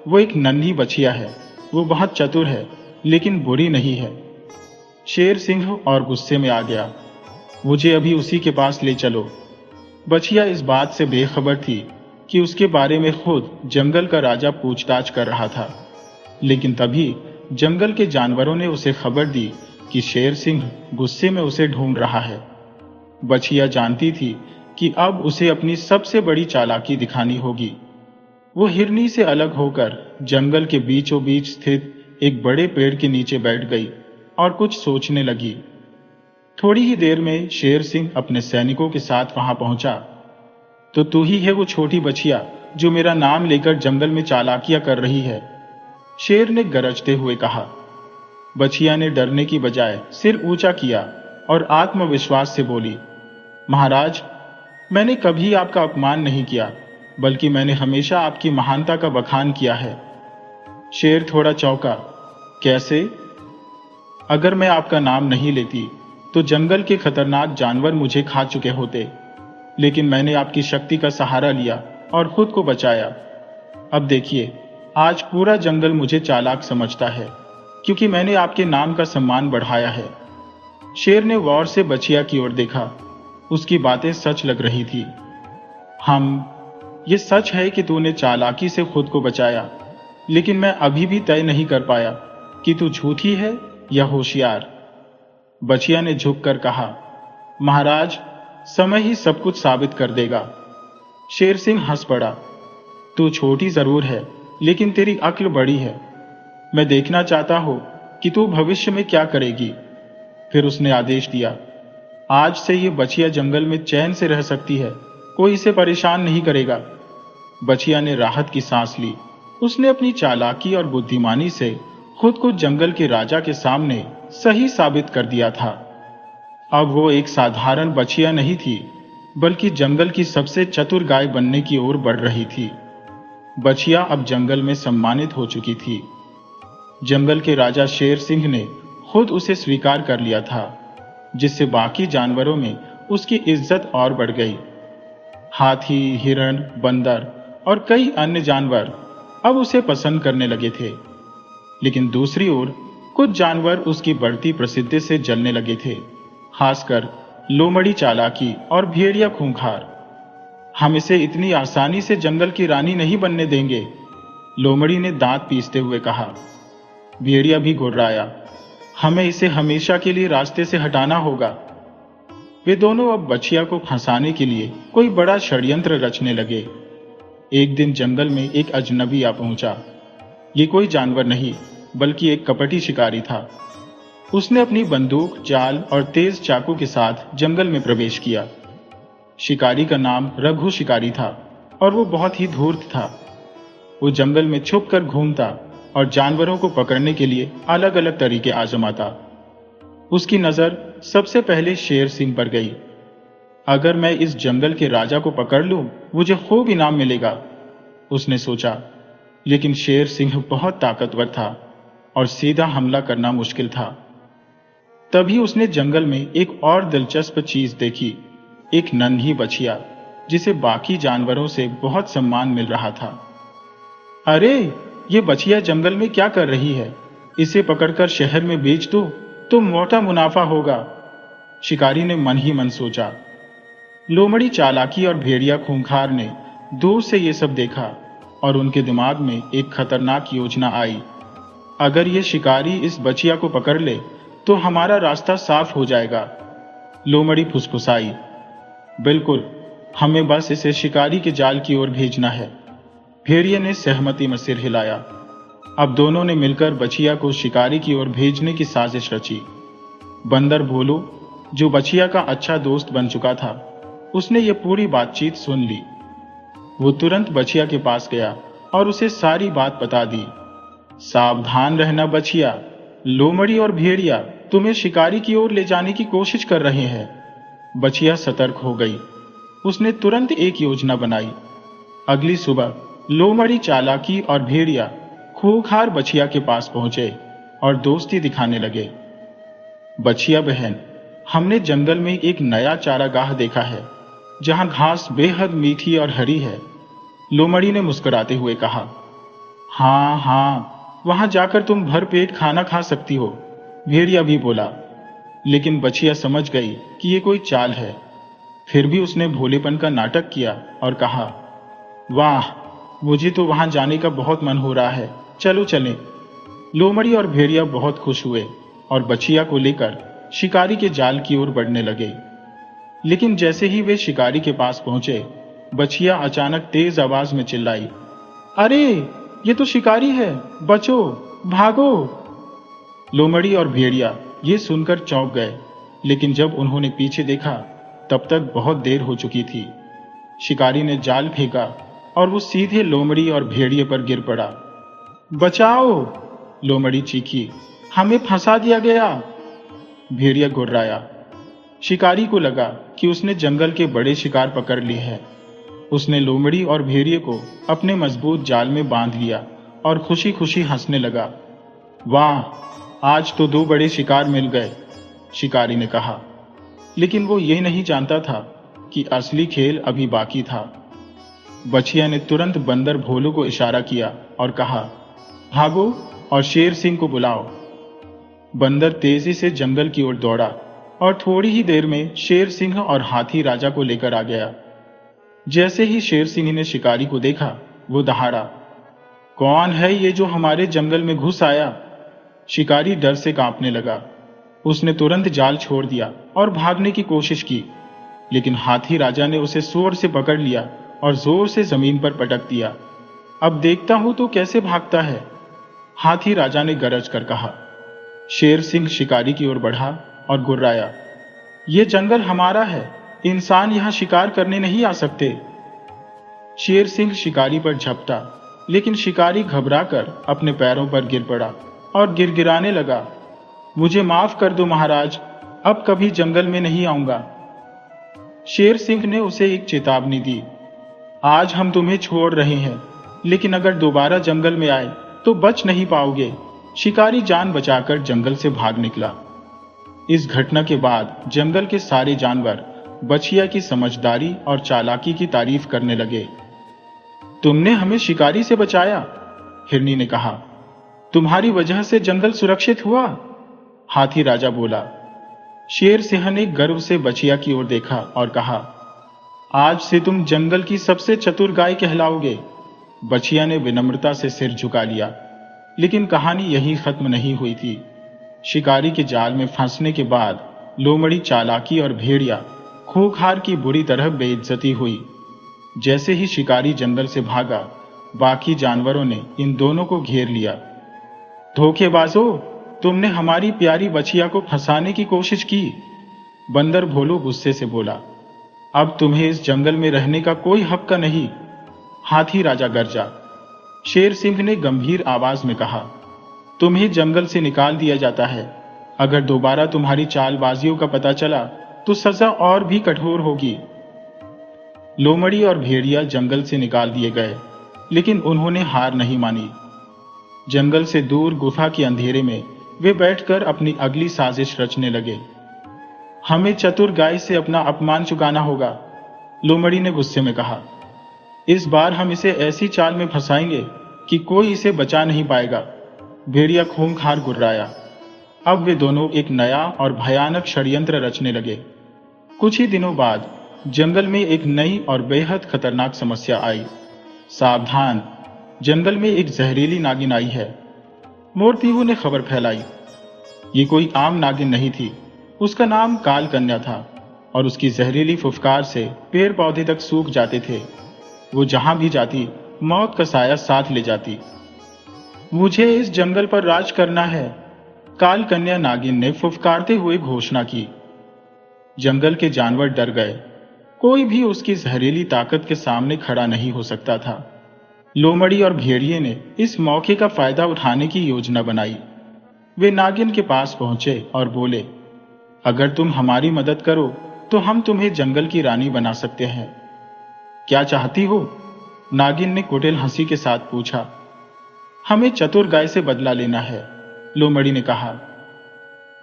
वो एक नन्ही बछिया है। वो बहुत चतुर है, लेकिन बुरी नहीं है। शेर सिंह और गुस्से में आ गया। मुझे अभी उसी के पास ले चलो। बछिया इस बात से बेखबर थी कि उसके बारे में खुद जंगल का राजा पूछताछ कर रहा था। लेकिन तभी जंगल के जानवरों ने उसे खबर दी कि शेर सिंह गुस्से में उसे ढूंढ रहा है। बछिया जानती थी कि अब उसे अपनी सबसे बड़ी चालाकी दिखानी होगी। वो हिरनी से अलग होकर जंगल के बीचों बीच स्थित एक बड़े पेड़ के नीचे बैठ गई और कुछ सोचने लगी। थोड़ी ही देर में शेर सिंह अपने सैनिकों के साथ वहां पहुंचा। तो तू ही है वो छोटी बछिया जो मेरा नाम लेकर जंगल में चालाकियां कर रही है, शेर ने गरजते हुए कहा। बछिया ने डरने की बजाय सिर ऊंचा किया और आत्मविश्वास से बोली, महाराज, मैंने कभी आपका अपमान नहीं किया, बल्कि मैंने हमेशा आपकी महानता का बखान किया है। शेर थोड़ा चौंका। कैसे? अगर मैं आपका नाम नहीं लेती तो जंगल के खतरनाक जानवर मुझे खा चुके होते, लेकिन मैंने आपकी शक्ति का सहारा लिया और खुद को बचाया। अब देखिए, आज पूरा जंगल मुझे चालाक समझता है, क्योंकि मैंने आपके नाम का सम्मान बढ़ाया है। शेर ने गौर से बछिया की ओर देखा। उसकी बातें सच लग रही थी। ये सच है कि तूने चालाकी से खुद को बचाया, लेकिन मैं अभी भी तय नहीं कर पाया कि तू झूठी है या होशियार। बछिया ने झुककर कहा, महाराज, समय ही सब कुछ साबित कर देगा। शेर सिंह हंस पड़ा। तू छोटी जरूर है, लेकिन तेरी अक्ल बड़ी है। मैं देखना चाहता हूं कि तू भविष्य में क्या करेगी। फिर उसने आदेश दिया, आज से ये बछिया जंगल में चैन से रह सकती है, कोई इसे परेशान नहीं करेगा। बछिया ने राहत की सांस ली। उसने अपनी चालाकी और बुद्धिमानी से खुद को जंगल के राजा के सामने सही साबित कर दिया था। अब वो एक साधारण बछिया नहीं थी, बल्कि जंगल की सबसे चतुर गाय बनने की ओर बढ़ रही थी। बछिया अब जंगल में सम्मानित हो चुकी थी। जंगल के राजा शेर सिंह ने खुद उसे स्वीकार कर लिया था, जिससे बाकी जानवरों में उसकी इज्जत और बढ़ गई। हाथी, हिरण, बंदर और कई अन्य जानवर अब उसे पसंद करने लगे थे। लेकिन दूसरी ओर कुछ जानवर उसकी बढ़ती प्रसिद्धि से जलने लगे थे, खासकर लोमड़ी चालाकी और भेड़िया खूंखार। हम इसे इतनी आसानी से जंगल की रानी नहीं बनने देंगे, लोमड़ी ने दांत पीसते हुए कहा। भेड़िया भी गुर्राया, हमें इसे हमेशा के लिए रास्ते से हटाना होगा। वे दोनों अब बछिया को फंसाने के लिए कोई बड़ा षड्यंत्र रचने लगे। एक दिन जंगल में एक अजनबी आ पहुंचा। ये कोई जानवर नहीं बल्कि एक कपटी शिकारी था। उसने अपनी बंदूक, जाल और तेज चाकू के साथ जंगल में प्रवेश किया। शिकारी का नाम रघु शिकारी था और वो बहुत ही धूर्त था। वो जंगल में छुप कर घूमता और जानवरों को पकड़ने के लिए अलग अलग तरीके आजमाता। उसकी नजर सबसे पहले शेर सिंह पर गई। अगर मैं इस जंगल के राजा को पकड़ लूं, मुझे खूब इनाम मिलेगा, उसने सोचा। लेकिन शेर सिंह बहुत ताकतवर था और सीधा हमला करना मुश्किल था। तभी उसने जंगल में एक और दिलचस्प चीज देखी, एक नन्ही बछिया जिसे बाकी जानवरों से बहुत सम्मान मिल रहा था। अरे, ये बछिया जंगल में क्या कर रही है? इसे पकड़कर शहर में बेच दो तो मोटा मुनाफा होगा, शिकारी ने मन ही मन सोचा। लोमड़ी, चालाकी और भेड़िया खूंखार ने दूर से ये सब देखा और उनके दिमाग में एक खतरनाक योजना आई। अगर ये शिकारी इस बछिया को पकड़ ले तो हमारा रास्ता साफ हो जाएगा, लोमड़ी फुसफुसाई। बिल्कुल, हमें बस इसे शिकारी के जाल की ओर भेजना है, भेड़िए ने सहमति में सिर हिलाया। अब दोनों ने मिलकर बछिया को शिकारी की ओर भेजने की साजिश रची। बंदर भोलू, जो बछिया का अच्छा दोस्त बन चुका था, उसने ये पूरी बातचीत सुन ली। वो तुरंत बछिया के पास गया और उसे सारी बात बता दी। सावधान रहना बछिया, लोमड़ी और भेड़िया तुम्हें शिकारी की ओर ले जाने की कोशिश कर रहे हैं। बछिया सतर्क हो गई। उसने तुरंत एक योजना बनाई। अगली सुबह लोमड़ी, चालाकी और भेड़िया खूंखार बछिया के पास पहुंचे और दोस्ती दिखाने लगे। बछिया बहन, हमने जंगल में एक नया चारागाह देखा है जहां घास बेहद मीठी और हरी है, लोमड़ी ने मुस्कुराते हुए कहा। हाँ हाँ, वहां जाकर तुम भरपेट खाना खा सकती हो, भेड़िया भी बोला। लेकिन बछिया समझ गई कि ये कोई चाल है। फिर भी उसने भोलेपन का नाटक किया और कहा, वाह, मुझे तो वहां जाने का बहुत मन हो रहा है, चलो चलें। लोमड़ी और भेड़िया बहुत खुश हुए और बछिया को लेकर शिकारी के जाल की ओर बढ़ने लगे। लेकिन जैसे ही वे शिकारी के पास पहुंचे, बछिया अचानक तेज आवाज में चिल्लाई, अरे, ये तो शिकारी है, बचो, भागो। लोमड़ी और भेड़िया ये सुनकर चौंक गए, लेकिन जब उन्होंने पीछे देखा तब तक बहुत देर हो चुकी थी। शिकारी ने जाल फेंका और वो सीधे लोमड़ी और भेड़िए पर गिर पड़ा। बचाओ, लोमड़ी चीखी, हमें फंसा दिया गया। भेड़िया गुर्राया। शिकारी को लगा कि उसने जंगल के बड़े शिकार पकड़ लिए हैं। उसने लोमड़ी और भेड़िए को अपने मजबूत जाल में बांध लिया और खुशी खुशी हंसने लगा। वाह, आज तो 2 बड़े शिकार मिल गए, शिकारी ने कहा। लेकिन वो ये नहीं जानता था कि असली खेल अभी बाकी था। बछिया ने तुरंत बंदर भोलू को इशारा किया और कहा, भागो और शेर सिंह को बुलाओ। बंदर तेजी से जंगल की ओर दौड़ा और थोड़ी ही देर में शेर सिंह और हाथी राजा को लेकर आ गया। जैसे ही शेर सिंह ने शिकारी को देखा, वो दहाड़ा, कौन है ये जो हमारे जंगल में घुस आया? शिकारी डर से कांपने लगा। उसने तुरंत जाल छोड़ दिया और भागने की कोशिश की, लेकिन हाथी राजा ने उसे जोर से पकड़ लिया और जोर से जमीन पर पटक दिया। अब देखता हूं तो कैसे भागता है, हाथी राजा ने गरज कर कहा। शेर सिंह शिकारी की ओर बढ़ा और गुर्राया, यह जंगल हमारा है, इंसान यहां शिकार करने नहीं आ सकते। शेर सिंह शिकारी पर झपटा, लेकिन शिकारी घबराकर अपने पैरों पर गिर पड़ा और गिड़गिड़ाने लगा, मुझे माफ कर दो महाराज, अब कभी जंगल में नहीं आऊंगा। शेर सिंह ने उसे एक चेतावनी दी, आज हम तुम्हें छोड़ रहे हैं, लेकिन अगर दोबारा जंगल में आए तो बच नहीं पाओगे। शिकारी जान बचाकर जंगल से भाग निकला। इस घटना के बाद जंगल के सारे जानवर बछिया की समझदारी और चालाकी की तारीफ करने लगे। तुमने हमें शिकारी से बचाया, हिरनी ने कहा। तुम्हारी वजह से जंगल सुरक्षित हुआ, हाथी राजा बोला। शेर सिंह ने गर्व से बछिया की ओर देखा और कहा, आज से तुम जंगल की सबसे चतुर गाय कहलाओगे। बछिया ने विनम्रता से सिर झुका लिया। लेकिन कहानी यहीं खत्म नहीं हुई थी। शिकारी के जाल में फंसने के बाद लोमड़ी, चालाकी और भेड़िया खूंखार की बुरी तरह बेइज्जती हुई। जैसे ही शिकारी जंगल से भागा, बाकी जानवरों ने इन दोनों को घेर लिया। धोखेबाजों, तुमने हमारी प्यारी बछिया को फंसाने की कोशिश की। बंदर भोलू गुस्से से बोला। अब तुम्हें इस जंगल में रहने का कोई हक नहीं। हाथी राजा गरजा। शेर सिंह ने गंभीर आवाज में कहा, तुम्हें जंगल से निकाल दिया जाता है। अगर दोबारा तुम्हारी चालबाजियों का पता चला तो सजा और भी कठोर होगी। लोमड़ी और भेड़िया जंगल से निकाल दिए गए, लेकिन उन्होंने हार नहीं मानी। जंगल से दूर गुफा के अंधेरे में वे बैठकर अपनी अगली साजिश रचने लगे। हमें चतुर गाय से अपना अपमान चुकाना होगा, लोमड़ी ने गुस्से में कहा। इस बार हम इसे ऐसी चाल में फंसाएंगे कि कोई इसे बचा नहीं पाएगा। भेड़िया खूंखार गुर्राया। अब वे दोनों एक नया और भयानक षड्यंत्र रचने लगे। कुछ ही दिनों बाद जंगल में एक नई और बेहद खतरनाक समस्या आई। सावधान, जंगल में एक जहरीली नागिन आई है। मोरपीहू ने खबर फैलाई। ये कोई आम नागिन नहीं थी, उसका नाम काल कन्या था और उसकी जहरीली फुफकार से पेड़ पौधे तक सूख जाते थे। वो जहां भी जाती मौत का साया साथ ले जाती। मुझे इस जंगल पर राज करना है, काल कन्या नागिन ने फुफकारते हुए घोषणा की। जंगल के जानवर डर गए। कोई भी उसकी जहरीली ताकत के सामने खड़ा नहीं हो सकता था। लोमड़ी और भेड़िए ने इस मौके का फायदा उठाने की योजना बनाई। वे नागिन के पास पहुंचे और बोले, अगर तुम हमारी मदद करो तो हम तुम्हें जंगल की रानी बना सकते हैं। क्या चाहती हो? नागिन ने कुटिल हंसी के साथ पूछा। हमें चतुर गाय से बदला लेना है, लोमड़ी ने कहा।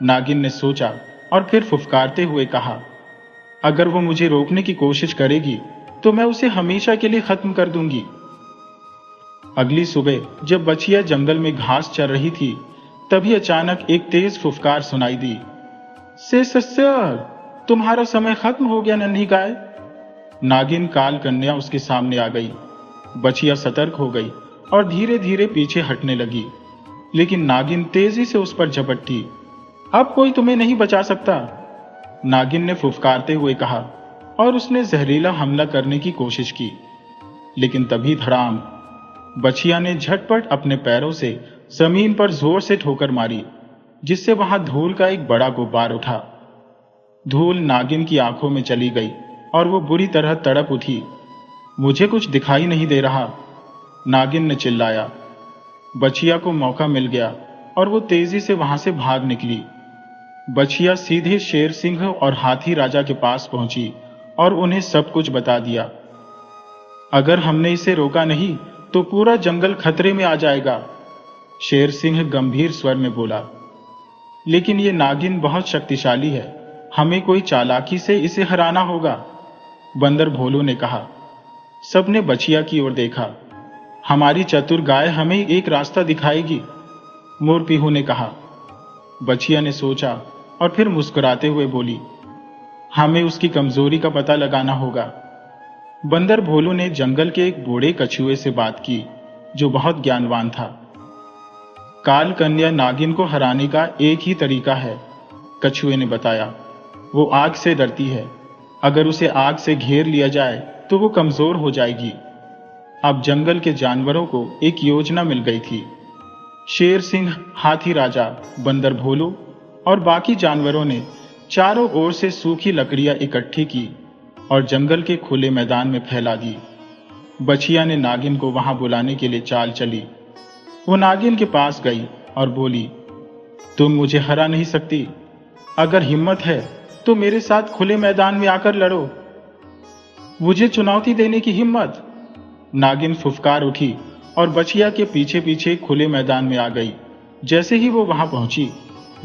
नागिन ने सोचा और फिर फुफकारते हुए कहा, अगर वो मुझे रोकने की कोशिश करेगी तो मैं उसे हमेशा के लिए खत्म कर दूंगी। अगली सुबह जब बछिया जंगल में घास चर रही थी, तभी अचानक एक तेज फुफकार सुनाई दी। सर, तुम्हारा समय खत्म हो गया नन्ही गाय। नागिन काल कन्या उसके सामने आ गई। बछिया सतर्क हो गई और धीरे धीरे पीछे हटने लगी, लेकिन नागिन तेजी से उस पर झपटी। अब कोई तुम्हें नहीं बचा सकता, नागिन ने फुफकारते हुए कहा और उसने जहरीला हमला करने की कोशिश की। लेकिन तभी धड़ाम, बछिया ने झटपट अपने पैरों से जमीन पर जोर से ठोकर मारी, जिससे वहां धूल का एक बड़ा गुब्बार उठा। धूल नागिन की आंखों में चली गई और वो बुरी तरह तड़प उठी। मुझे कुछ दिखाई नहीं दे रहा, नागिन ने चिल्लाया। बछिया को मौका मिल गया और वो तेजी से वहां से भाग निकली। बछिया सीधे शेर सिंह और हाथी राजा के पास पहुंची और उन्हें सब कुछ बता दिया। अगर हमने इसे रोका नहीं तो पूरा जंगल खतरे में आ जाएगा, शेर सिंह गंभीर स्वर में बोला। लेकिन ये नागिन बहुत शक्तिशाली है, हमें कोई चालाकी से इसे हराना होगा, बंदर भोलू ने कहा। सबने बछिया की ओर देखा। हमारी चतुर गाय हमें एक रास्ता दिखाएगी, मोरपीहू ने कहा। बछिया ने सोचा और फिर मुस्कुराते हुए बोली, हमें उसकी कमजोरी का पता लगाना होगा। बंदर भोलू ने जंगल के एक बूढ़े कछुए से बात की, जो बहुत ज्ञानवान था। काल कन्या नागिन को हराने का एक ही तरीका है, कछुए ने बताया। वो आग से डरती है। अगर उसे आग से घेर लिया जाए तो वो कमजोर हो जाएगी। अब जंगल के जानवरों को एक योजना मिल गई थी। शेर सिंह, हाथी राजा, बंदर भोलू और बाकी जानवरों ने चारों ओर से सूखी लकड़ियां इकट्ठी की और जंगल के खुले मैदान में फैला दी। बछिया ने नागिन को वहां बुलाने के लिए चाल चली। वो नागिन के पास गई और बोली, तुम मुझे हरा नहीं सकती। अगर हिम्मत है तो मेरे साथ खुले मैदान में आकर लड़ो। मुझे चुनौती देने की हिम्मत। नागिन फुफकार उठी और बछिया के पीछे पीछे खुले मैदान में आ गई। जैसे ही वो वहां पहुंची,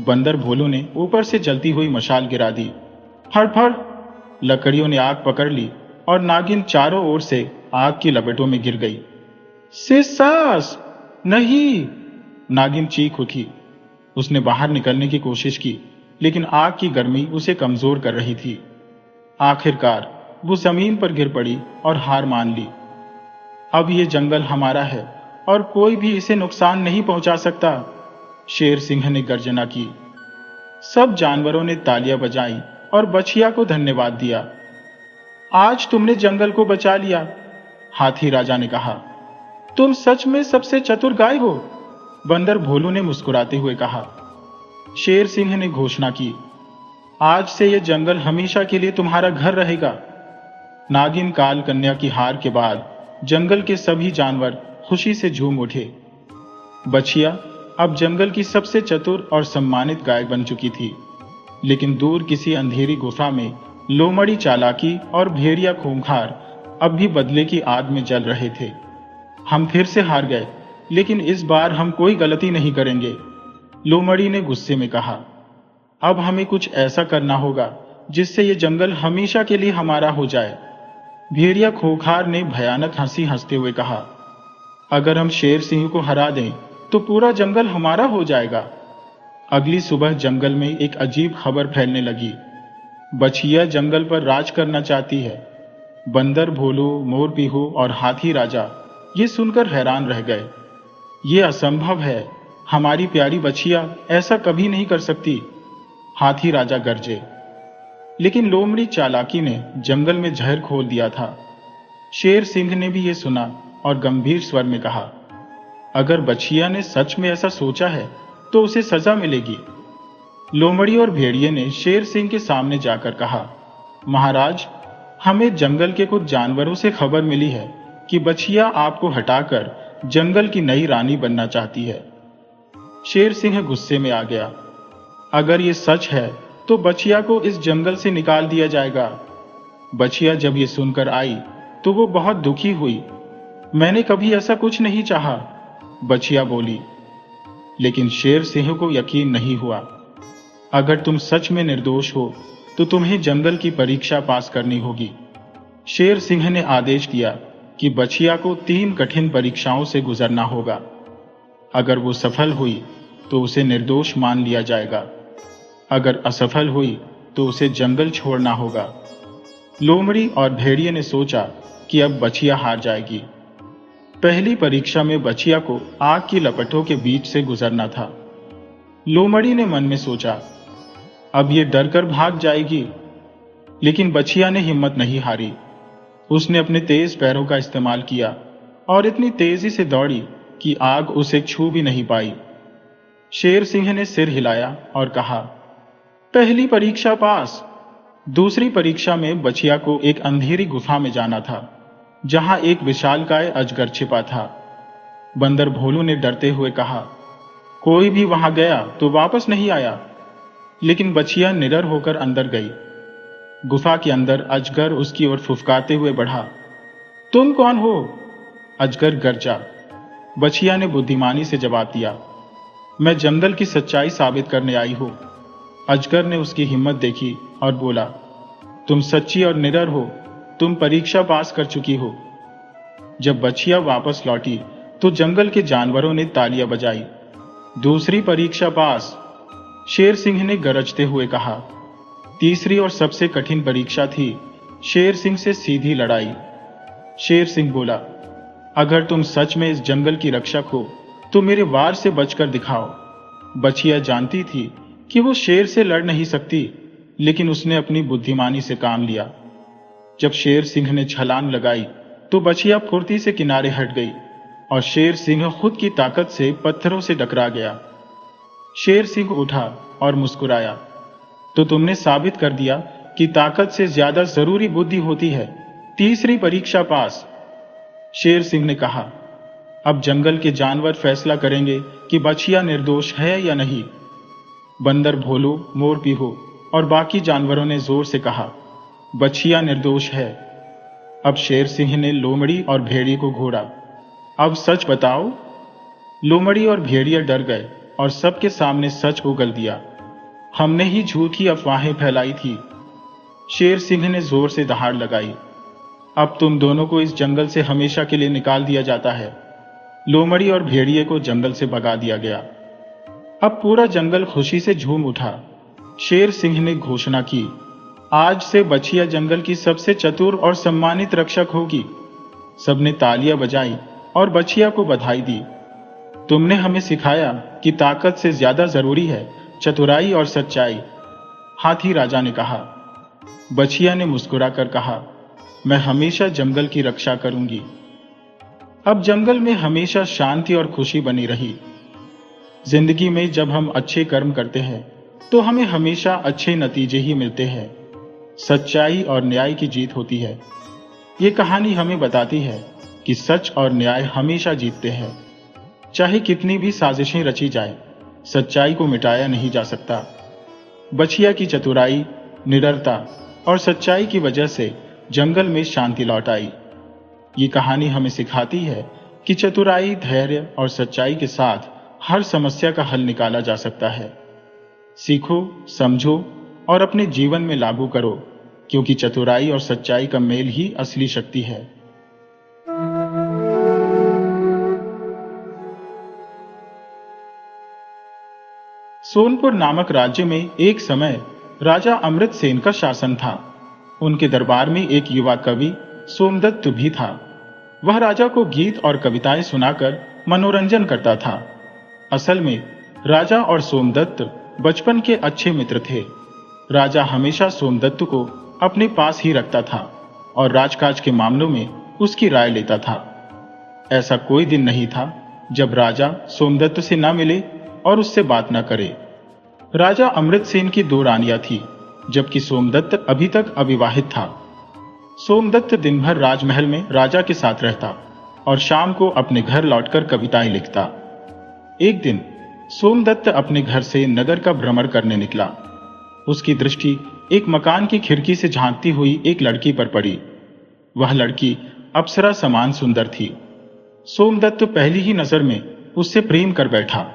बंदर भोलू ने ऊपर से जलती हुई मशाल गिरा दी। फड़, लकड़ियों ने आग पकड़ ली और नागिन चारों ओर से आग की लपेटों में गिर गई। सास नहीं, नागिन चीख उठी। उसने बाहर निकलने की कोशिश की, लेकिन आग की गर्मी उसे कमजोर कर रही थी। आखिरकार वो जमीन पर गिर पड़ी और हार मान ली। अब ये जंगल हमारा है और कोई भी इसे नुकसान नहीं पहुंचा सकता, शेर सिंह ने गर्जना की। सब जानवरों ने तालियां बजाई और बछिया को धन्यवाद दिया। आज तुमने जंगल को बचा लिया, हाथी राजा ने कहा। तुम सच में सबसे चतुर गाय हो, बंदर भोलू ने मुस्कुराते हुए कहा। शेर सिंह ने घोषणा की, आज से यह जंगल हमेशा के लिए तुम्हारा घर रहेगा। नागिन काल कन्या की हार के बाद जंगल के सभी जानवर खुशी से झूम उठे। बछिया अब जंगल की सबसे चतुर और सम्मानित गाय बन चुकी थी। लेकिन दूर किसी अंधेरी गुफा में लोमड़ी चालाकी और भेड़िया खूंखार अब भी बदले की आग में जल रहे थे। हम फिर से हार गए, लेकिन इस बार हम कोई गलती नहीं करेंगे, लोमड़ी ने गुस्से में कहा। अब हमें कुछ ऐसा करना होगा जिससे ये जंगल हमेशा के लिए हमारा हो जाए। भेड़िया खूंखार ने भयानक हंसी हंसते हुए कहा, अगर हम शेर सिंह को हरा दें तो पूरा जंगल हमारा हो जाएगा। अगली सुबह जंगल में एक अजीब खबर फैलने लगी। बछिया जंगल पर राज करना चाहती है। बंदर भोलू, मोर पीहू और हाथी राजा ये सुनकर हैरान रह गए। ये असंभव है, हमारी प्यारी बछिया ऐसा कभी नहीं कर सकती, हाथी राजा गरजे। लेकिन लोमड़ी चालाकी ने जंगल में जहर खोल दिया था। शेर सिंह ने भी ये सुना और गंभीर स्वर में कहा, अगर बछिया ने सच में ऐसा सोचा है तो उसे सजा मिलेगी। लोमड़ी और भेड़िए ने शेर सिंह के सामने जाकर कहा, महाराज, हमें जंगल के कुछ जानवरों से खबर मिली है कि बछिया आपको हटाकर जंगल की नई रानी बनना चाहती है। शेर सिंह गुस्से में आ गया, अगर ये सच है तो बछिया को इस जंगल से निकाल दिया जाएगा। बछिया जब ये सुनकर आई तो वो बहुत दुखी हुई। मैंने कभी ऐसा कुछ नहीं चाहा, बछिया बोली। लेकिन शेर सिंह को यकीन नहीं हुआ। अगर तुम सच में निर्दोष हो तो तुम्हें जंगल की परीक्षा पास करनी होगी। शेर सिंह ने आदेश दिया कि बछिया को 3 कठिन परीक्षाओं से गुजरना होगा। अगर वो सफल हुई तो उसे निर्दोष मान लिया जाएगा, अगर असफल हुई तो उसे जंगल छोड़ना होगा। लोमड़ी और भेड़िए ने सोचा कि अब बछिया हार जाएगी। पहली परीक्षा में बछिया को आग की लपटों के बीच से गुजरना था। लोमड़ी ने मन में सोचा, अब ये डरकर भाग जाएगी, लेकिन बछिया ने हिम्मत नहीं हारी। उसने अपने तेज पैरों का इस्तेमाल किया और इतनी तेजी से दौड़ी कि आग उसे छू भी नहीं पाई। शेर सिंह ने सिर हिलाया और कहा, पहली परीक्षा पास। दूसरी परीक्षा में बछिया को एक अंधेरी गुफा में जाना था, जहां एक विशालकाय अजगर छिपा था। बंदर भोलू ने डरते हुए कहा, कोई भी वहां गया तो वापस नहीं आया। लेकिन बछिया निडर होकर अंदर गई। गुफा के अंदर अजगर उसकी ओर फुफकारते हुए बढ़ा। तुम कौन हो? अजगर गरजा। बछिया ने बुद्धिमानी से जवाब दिया, मैं जंगल की सच्चाई साबित करने आई हूं। अजगर ने उसकी हिम्मत देखी और बोला, तुम सच्ची और निडर हो, तुम परीक्षा पास कर चुकी हो। जब बछिया वापस लौटी तो जंगल के जानवरों ने तालियां बजाई। दूसरी परीक्षा पास, शेर सिंह ने गरजते हुए कहा। तीसरी और सबसे कठिन परीक्षा थी शेर सिंह से सीधी लड़ाई। शेर सिंह बोला, अगर तुम सच में इस जंगल की रक्षक हो तो मेरे वार से बचकर दिखाओ। बछिया जानती थी कि वो शेर से लड़ नहीं सकती, लेकिन उसने अपनी बुद्धिमानी से काम लिया। जब शेर सिंह ने छलांग लगाई तो बछिया फुर्ती से किनारे हट गई और शेर सिंह खुद की ताकत से पत्थरों से टकरा गया। शेर सिंह उठा और मुस्कुराया, तो तुमने साबित कर दिया कि ताकत से ज्यादा जरूरी बुद्धि होती है। तीसरी परीक्षा पास। शेर सिंह ने कहा, अब जंगल के जानवर फैसला करेंगे कि बछिया निर्दोष है या नहीं। बंदर भोलू, मोर पीहू और बाकी जानवरों ने जोर से कहा, बछिया निर्दोष है। अब शेर सिंह ने लोमड़ी और भेड़िए को घूरा। अब सच बताओ। लोमड़ी और भेड़िया डर गए और सबके सामने सच उगल दिया, हमने ही झूठी अफवाहें फैलाई थी। शेर सिंह ने जोर से दहाड़ लगाई, अब तुम दोनों को इस जंगल से हमेशा के लिए निकाल दिया जाता है। लोमड़ी और भेड़िए को जंगल से भगा दिया गया। अब पूरा जंगल खुशी से झूम उठा। शेर सिंह ने घोषणा की, आज से बछिया जंगल की सबसे चतुर और सम्मानित रक्षक होगी। सबने तालियां बजाई और बछिया को बधाई दी। तुमने हमें सिखाया कि ताकत से ज्यादा जरूरी है चतुराई और सच्चाई, हाथी राजा ने कहा। बछिया ने मुस्कुराकर कहा, मैं हमेशा जंगल की रक्षा करूंगी। अब जंगल में हमेशा शांति और खुशी बनी रही। जिंदगी में जब हम अच्छे कर्म करते हैं तो हमें हमेशा अच्छे नतीजे ही मिलते हैं। सच्चाई और न्याय की जीत होती है। ये कहानी हमें बताती है कि सच और न्याय हमेशा जीतते हैं। चाहे कितनी भी साजिशें रची जाए, सच्चाई को मिटाया नहीं जा सकता। बछिया की चतुराई, निडरता और सच्चाई की वजह से जंगल में शांति लौट आई। ये कहानी हमें सिखाती है कि चतुराई, धैर्य और सच्चाई के साथ हर समस्या का हल निकाला जा सकता है। सीखो, समझो और अपने जीवन में लागू करो, क्योंकि चतुराई और सच्चाई का मेल ही असली शक्ति है। सोनपुर नामक राज्य में एक समय राजा अमृतसेन का शासन था। उनके दरबार में एक युवा कवि सोमदत्त भी था। वह राजा को गीत और कविताएं सुनाकर मनोरंजन करता था। असल में राजा और सोमदत्त बचपन के अच्छे मित्र थे। राजा हमेशा सोमदत्त को अपने पास ही रखता था और राजकाज के मामलों में उसकी राय लेता था। ऐसा कोई दिन नहीं था जब राजा सोमदत्त से न मिले और उससे बात न करे। राजा अमृतसेन की 2 रानियां थी, जबकि सोमदत्त अभी तक अविवाहित था। सोमदत्त दिन भर राजमहल में राजा के साथ रहता और शाम को अपने घर लौटकर कविताएं लिखता। एक दिन सोमदत्त अपने घर से नगर का भ्रमण करने निकला। उसकी दृष्टि एक मकान की खिड़की से झांकती हुई एक लड़की पर पड़ी। वह लड़की अप्सरा समान सुंदर थी। सोमदत्त पहली ही नजर में उससे प्रेम कर बैठा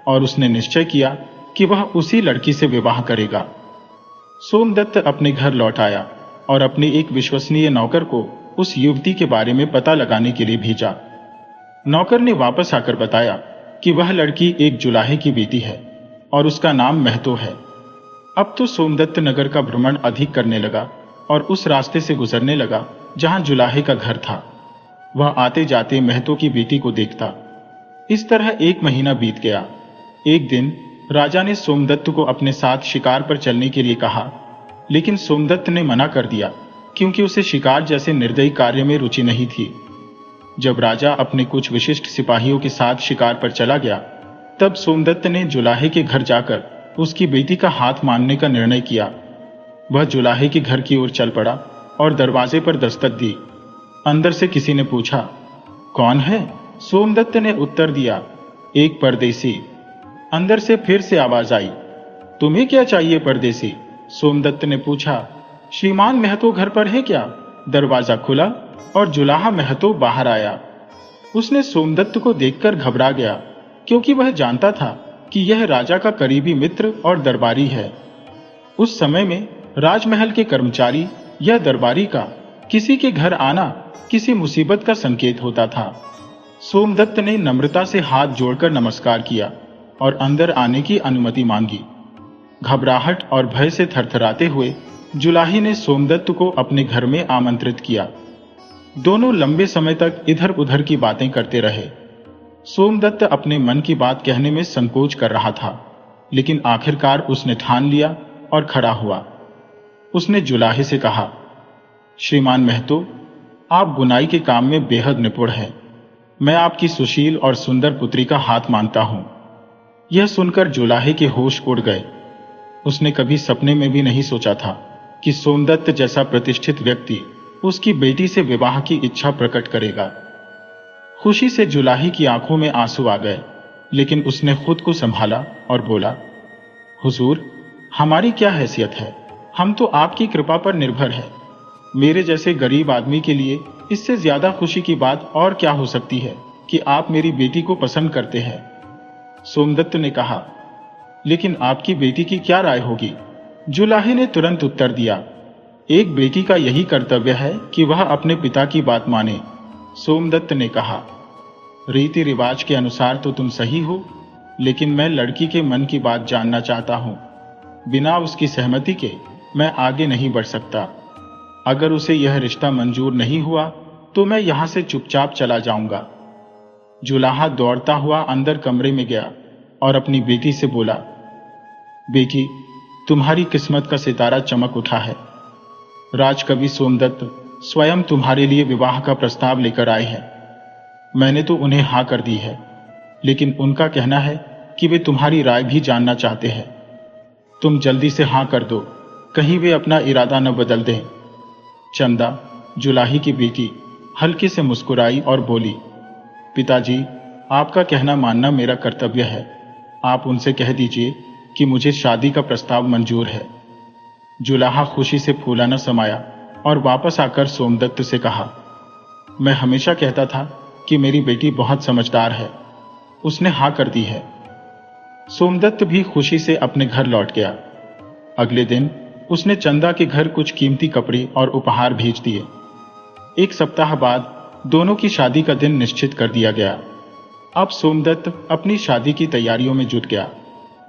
और उसने निश्चय किया कि वह उसी लड़की से विवाह करेगा। सोमदत्त अपने घर लौट आया और अपने एक विश्वसनीय नौकर को उस युवती के बारे में पता लगाने के लिए भेजा। नौकर ने वापस आकर बताया कि वह लड़की एक जुलाहे की बेटी है और उसका नाम महतो है। अब तो सोमदत्त नगर का भ्रमण अधिक करने लगा और उस रास्ते से गुजरने लगा जहां जुलाहे का घर था। वह आते जाते महतो की बेटी को देखता। इस तरह 1 महीना बीत गया। एक दिन राजा ने सोमदत्त को अपने साथ शिकार पर चलने के लिए कहा, लेकिन सोमदत्त ने मना कर दिया क्योंकि उसे शिकार जैसे निर्दयी कार्य में रुचि नहीं थी। जब राजा अपने कुछ विशिष्ट सिपाहियों के साथ शिकार पर चला गया, तब सोमदत्त ने जुलाहे के घर जाकर उसकी बेटी का हाथ मांगने का निर्णय किया। वह जुलाहे के घर की ओर चल पड़ा और दरवाजे पर दस्तक दी। अंदर से किसी ने पूछा, कौन है? सोमदत्त ने उत्तर दिया, एक परदेसी। अंदर से फिर से आवाज आई, तुम्हें क्या चाहिए परदेसी? सोमदत्त ने पूछा, श्रीमान महतो घर पर है क्या? दरवाजा खुला और जुलाहा महतो बाहर आया। उसने सोमदत्त को देखकर घबरा गया, क्योंकि वह जानता था कि यह राजा का करीबी मित्र और दरबारी है। उस समय में राजमहल के कर्मचारी या दरबारी का किसी के घर आना किसी मुसीबत का संकेत होता था। सोमदत्त ने नम्रता से हाथ जोड़कर नमस्कार किया और अंदर आने की अनुमति मांगी। घबराहट और भय से थरथराते हुए जुलाही ने सोमदत्त को अपने घर में आमंत्रित किया। दोनों लंबे समय तक इधर उधर की बातें करते रहे। सोमदत्त अपने मन की बात कहने में संकोच कर रहा था, लेकिन आखिरकार उसने ठान लिया और खड़ा हुआ। उसने जुलाहे से कहा, श्रीमान महतो, आप बुनाई के काम में बेहद निपुण हैं। मैं आपकी सुशील और सुंदर पुत्री का हाथ मांगता हूं। यह सुनकर जुलाहे के होश उड़ गए। उसने कभी सपने में भी नहीं सोचा था कि सोमदत्त जैसा प्रतिष्ठित व्यक्ति उसकी बेटी से विवाह की इच्छा प्रकट करेगा। खुशी से जुलाही की आंखों में आंसू आ गए, लेकिन उसने खुद को संभाला और बोला, हुजूर, हमारी क्या हैसियत है? हम तो आपकी कृपा पर निर्भर है। मेरे जैसे गरीब आदमी के लिए इससे ज्यादा खुशी की बात और क्या हो सकती है कि आप मेरी बेटी को पसंद करते हैं। सोमदत्त ने कहा, लेकिन आपकी बेटी की क्या राय होगी? जुलाहे ने तुरंत उत्तर दिया, एक बेटी का यही कर्तव्य है कि वह अपने पिता की बात माने। सोमदत्त ने कहा, रीति रिवाज के अनुसार तो तुम सही हो, लेकिन मैं लड़की के मन की बात जानना चाहता हूं। बिना उसकी सहमति के मैं आगे नहीं बढ़ सकता। अगर उसे यह रिश्ता मंजूर नहीं हुआ तो मैं यहां से चुपचाप चला जाऊंगा। जुलाहा दौड़ता हुआ अंदर कमरे में गया और अपनी बेटी से बोला, बेटी, तुम्हारी किस्मत का सितारा चमक उठा है। राजकवि सोमदत्त स्वयं तुम्हारे लिए विवाह का प्रस्ताव लेकर आए हैं। मैंने तो उन्हें हाँ कर दी है, लेकिन उनका कहना है कि वे तुम्हारी राय भी जानना चाहते हैं। तुम जल्दी से हाँ कर दो, कहीं वे अपना इरादा न बदल दें। चंदा, जुलाही की बेटी, हल्के से मुस्कुराई और बोली, पिताजी, आपका कहना मानना मेरा कर्तव्य है। आप उनसे कह दीजिए कि मुझे शादी का प्रस्ताव मंजूर है। जुलाहा खुशी से फूला न समाया और वापस आकर सोमदत्त से कहा, मैं हमेशा कहता था कि मेरी बेटी बहुत समझदार है, उसने हाँ कर दी है। सोमदत्त भी खुशी से अपने घर लौट गया। अगले दिन उसने चंदा के घर कुछ कीमती कपड़े और उपहार भेज दिए। एक सप्ताह बाद दोनों की शादी का दिन निश्चित कर दिया गया। अब सोमदत्त अपनी शादी की तैयारियों में जुट गया।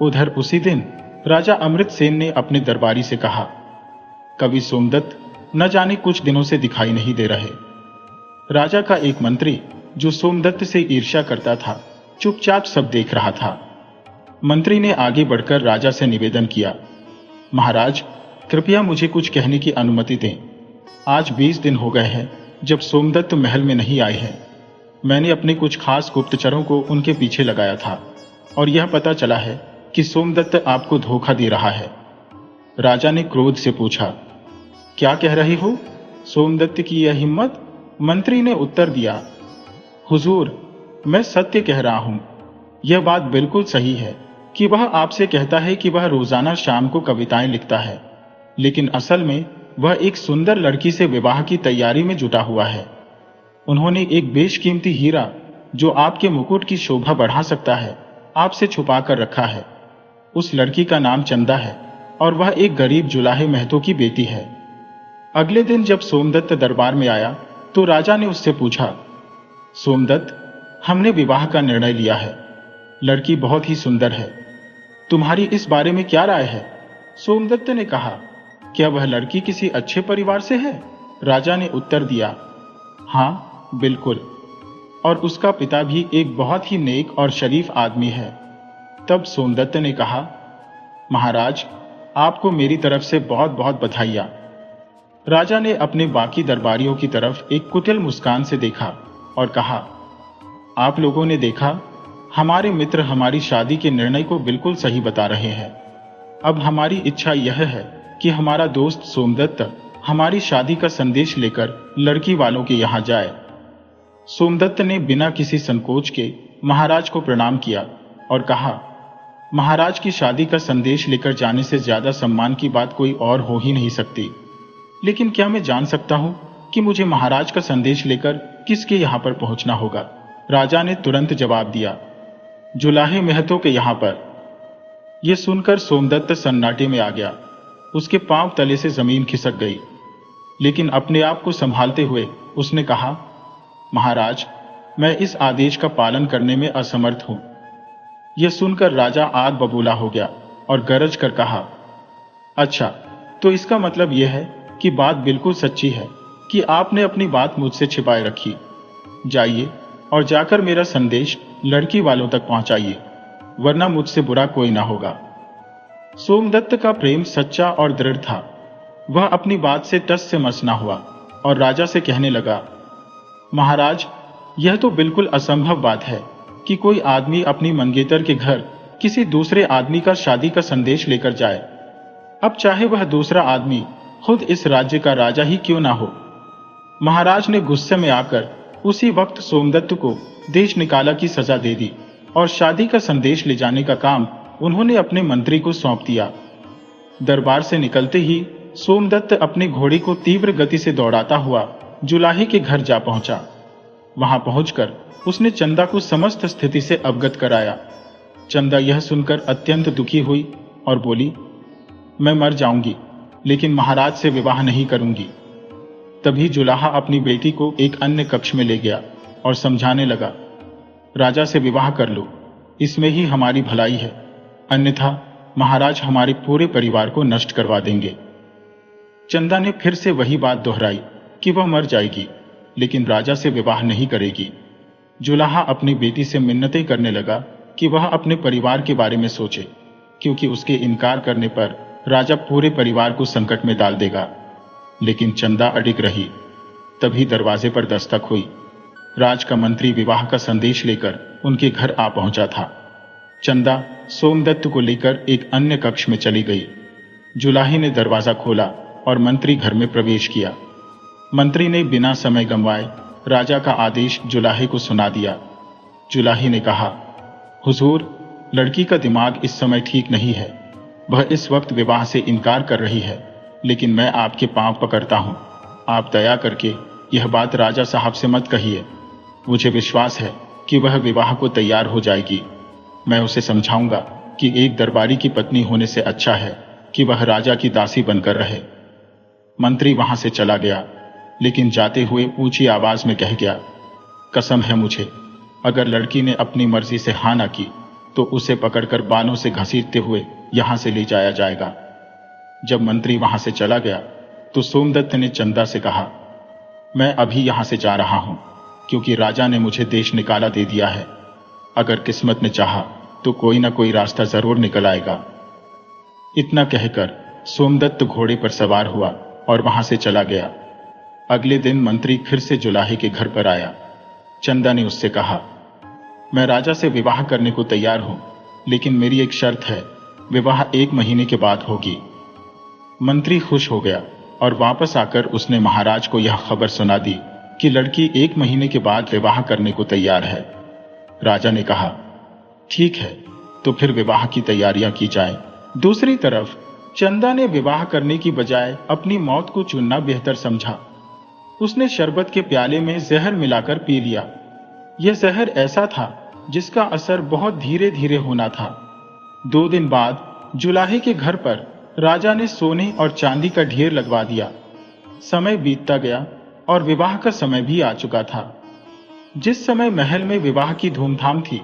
उधर उसी दिन राजा अमृतसेन ने अपने दरबारी से कहा, कवि सोमदत्त न जाने कुछ दिनों से दिखाई नहीं दे रहे। राजा का एक मंत्री जो सोमदत्त से ईर्ष्या करता था, चुपचाप सब देख रहा था। मंत्री ने आगे बढ़कर राजा से निवेदन किया, महाराज, कृपया मुझे कुछ कहने की अनुमति दें। आज 20 दिन हो गए हैं जब सोमदत्त महल में नहीं आए हैं। मैंने अपने कुछ खास गुप्तचरों को उनके पीछे लगाया था और यह पता चला है कि सोमदत्त आपको धोखा दे रहा है। राजा ने क्रोध से पूछा, क्या कह रहे हो? सोमदत्त की यह हिम्मत? मंत्री ने उत्तर दिया, हुजूर, मैं सत्य कह रहा हूं। यह बात बिल्कुल सही है कि वह आपसे कहता है कि वह रोजाना शाम को कविताएं लिखता है, लेकिन असल में वह एक सुंदर लड़की से विवाह की तैयारी में जुटा हुआ है। उन्होंने एक बेशकीमती हीरा जो आपके मुकुट की शोभा बढ़ा सकता है, आपसे छुपा कर रखा है। उस लड़की का नाम चंदा है और वह एक गरीब जुलाहे महतो की बेटी है। अगले दिन जब सोमदत्त दरबार में आया तो राजा ने उससे पूछा, सोमदत्त, हमने विवाह का निर्णय लिया है। लड़की बहुत ही सुंदर है, तुम्हारी इस बारे में क्या राय है? सोमदत्त ने कहा, क्या वह लड़की किसी अच्छे परिवार से है? राजा ने उत्तर दिया, हाँ बिल्कुल, और उसका पिता भी एक बहुत ही नेक और शरीफ आदमी है। तब सोमदत्त ने कहा, महाराज, आपको मेरी तरफ से बहुत बहुत बधाइयां। राजा ने अपने बाकी दरबारियों की तरफ एक कुटिल मुस्कान से देखा और कहा, आप लोगों ने देखा, हमारे मित्र हमारी शादी के निर्णय को बिल्कुल सही बता रहे हैं। अब हमारी इच्छा यह है कि हमारा दोस्त सोमदत्त हमारी शादी का संदेश लेकर लड़की वालों के यहां जाए। सोमदत्त ने बिना किसी संकोच के महाराज को प्रणाम किया और कहा, महाराज की शादी का संदेश लेकर जाने से ज्यादा सम्मान की बात कोई और हो ही नहीं सकती। लेकिन क्या मैं जान सकता हूं कि मुझे महाराज का संदेश लेकर किसके यहां पर पहुंचना होगा? राजा ने तुरंत जवाब दिया, जुलाहे महतो के यहां पर। यह सुनकर सोमदत्त सन्नाटे में आ गया। उसके पांव तले से जमीन खिसक गई, लेकिन अपने आप को संभालते हुए उसने कहा, महाराज, मैं इस आदेश का पालन करने में असमर्थ हूं। यह सुनकर राजा आग बबूला हो गया और गरज कर कहा, अच्छा, तो इसका मतलब यह है कि बात बिल्कुल सच्ची है कि आपने अपनी बात मुझसे छिपाए रखी। जाइए और जाकर मेरा संदेश लड़की वालों तक पहुंचाइए, वरना मुझसे बुरा कोई ना होगा। सोमदत्त का प्रेम सच्चा और दृढ़ था। वह अपनी बात से टस से मस ना हुआ और राजा से कहने लगा, महाराज, यह तो बिल्कुल असंभव बात है कि कोई आदमी अपनी मंगेतर के घर किसी दूसरे आदमी का शादी का संदेश लेकर जाए, अब चाहे वह दूसरा आदमी खुद इस राज्य का राजा ही क्यों ना हो। महाराज ने गुस्से में आकर उसी वक्त सोमदत्त को देश निकाला की सजा दे दी और शादी का संदेश ले जाने का काम उन्होंने अपने मंत्री को सौंप दिया। दरबार से निकलते ही सोमदत्त अपने घोड़े को तीव्र गति से दौड़ाता हुआ जुलाहे के घर जा पहुंचा। वहां पहुंचकर उसने चंदा को समस्त स्थिति से अवगत कराया। चंदा यह सुनकर अत्यंत दुखी हुई और बोली, मैं मर जाऊंगी, लेकिन महाराज से विवाह नहीं करूंगी। तभी जुलाहा अपनी बेटी को एक अन्य कक्ष में ले गया और समझाने लगा, राजा से विवाह कर लो, इसमें ही हमारी भलाई है, अन्यथा महाराज हमारे पूरे परिवार को नष्ट करवा देंगे। चंदा ने फिर से वही बात दोहराई कि वह मर जाएगी, लेकिन राजा से विवाह नहीं करेगी। जुलाहा अपनी बेटी से मिन्नतें करने लगा कि वह अपने परिवार के बारे में सोचे, क्योंकि उसके इनकार करने पर राजा पूरे परिवार को संकट में डाल देगा। लेकिन चंदा अडिग रही तभी दरवाजे पर दस्तक हुई। राज का मंत्री विवाह का संदेश लेकर उनके घर आ पहुंचा था। चंदा सोमदत्त को लेकर एक अन्य कक्ष में चली गई। जुलाही ने दरवाजा खोला और मंत्री घर में प्रवेश किया। मंत्री ने बिना समय गंवाए राजा का आदेश जुलाही को सुना दिया। जुलाही ने कहा, हुजूर, लड़की का दिमाग इस समय ठीक नहीं है। वह इस वक्त विवाह से इनकार कर रही है, लेकिन मैं आपके पांव पकड़ता हूं, आप दया करके यह बात राजा साहब से मत कहिए। मुझे विश्वास है कि वह विवाह को तैयार हो जाएगी। मैं उसे समझाऊंगा कि एक दरबारी की पत्नी होने से अच्छा है कि वह राजा की दासी बनकर रहे। मंत्री वहां से चला गया, लेकिन जाते हुए ऊंची आवाज में कह गया, कसम है मुझे, अगर लड़की ने अपनी मर्जी से हाँ ना की तो उसे पकड़कर बालों से घसीटते हुए यहां से ले जाया जाएगा। जब मंत्री वहां से चला गया तो सोमदत्त ने चंदा से कहा, मैं अभी यहां से जा रहा हूं, क्योंकि राजा ने मुझे देश निकाला दे दिया है। अगर किस्मत ने चाहा तो कोई ना कोई रास्ता जरूर निकल आएगा। इतना कहकर सोमदत्त घोड़े पर सवार हुआ और वहां से चला गया। अगले दिन मंत्री फिर से जुलाही के घर पर आया। चंदा ने उससे कहा, मैं राजा से विवाह करने को तैयार हूं, लेकिन मेरी एक शर्त है, विवाह 1 महीने के बाद होगी। मंत्री खुश हो गया और वापस आकर उसने महाराज को यह खबर सुना दी कि लड़की 1 महीने के बाद विवाह करने को तैयार है। राजा ने कहा, ठीक है, तो फिर विवाह की तैयारियां की जाए। दूसरी तरफ चंदा ने विवाह करने की बजाय अपनी मौत को चुनना बेहतर समझा। उसने शरबत के प्याले में जहर मिलाकर पी लिया। यह जहर ऐसा था जिसका असर बहुत धीरे धीरे होना था। 2 दिन बाद जुलाही के घर पर राजा ने सोने और चांदी का ढेर लगवा दिया। समय बीतता गया और विवाह का समय भी आ चुका था। जिस समय महल में विवाह की धूमधाम थी,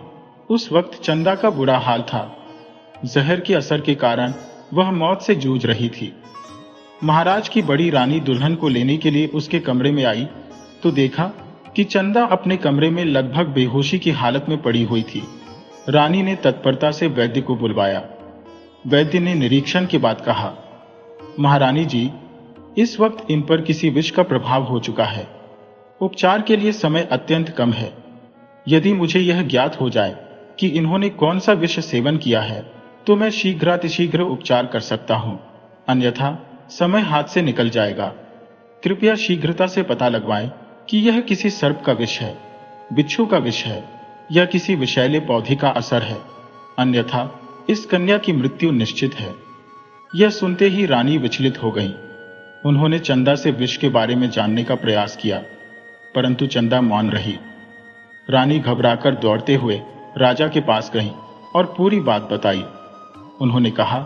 उस वक्त चंदा का बुरा हाल था। जहर के असर के कारण वह मौत से जूझ रही थी। महाराज की बड़ी रानी दुल्हन को लेने के लिए उसके कमरे में आई तो देखा कि चंदा अपने कमरे में लगभग बेहोशी की हालत में पड़ी हुई थी। रानी ने तत्परता से वैद्य को बुलवाया। वैद्य ने निरीक्षण के बाद कहा, महारानी जी, इस वक्त इन पर किसी विष का प्रभाव हो चुका है। उपचार के लिए समय अत्यंत कम है। यदि मुझे यह ज्ञात हो जाए कि इन्होंने कौन सा विष सेवन किया है तो मैं शीघ्रातिशीघ्र उपचार कर सकता हूं, अन्यथा समय हाथ से निकल जाएगा। कृपया शीघ्रता से पता लगवाएं कि यह किसी सर्प का विष है, बिच्छू का विष है या किसी विषैले पौधे का असर है, अन्यथा इस कन्या की मृत्यु निश्चित है। यह सुनते ही रानी विचलित हो गई। उन्होंने चंदा से विष के बारे में जानने का प्रयास किया, परंतु चंदा मौन रही। रानी घबराकर दौड़ते हुए राजा के पास गई और पूरी बात बताई। उन्होंने कहा,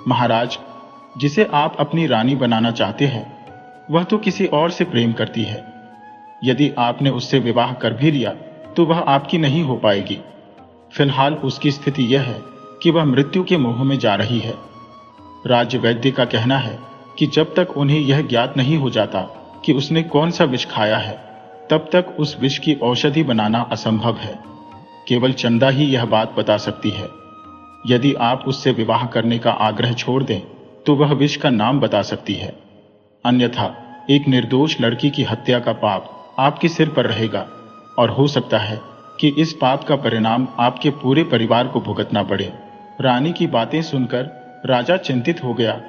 महाराज, जिसे आप अपनी रानी बनाना चाहते हैं वह तो किसी और से प्रेम करती है। यदि आपने उससे विवाह कर भी लिया तो वह आपकी नहीं हो पाएगी। फिलहाल उसकी स्थिति यह है कि वह मृत्यु के मुंह में जा रही है। राज्य वैद्य का कहना है कि जब तक उन्हें यह ज्ञात नहीं हो जाता कि उसने कौन सा विष खाया है, तब तक उस विष की औषधि बनाना असंभव है। केवल चंदा ही यह बात बता सकती है। यदि आप उससे विवाह करने का आग्रह छोड़ दें तो वह विष का नाम बता सकती है, अन्यथा एक निर्दोष लड़की की हत्या का पाप आपके सिर पर रहेगा और हो सकता है कि इस पाप का परिणाम आपके पूरे परिवार को भुगतना पड़े। रानी की बातें सुनकर राजा चिंतित हो गया।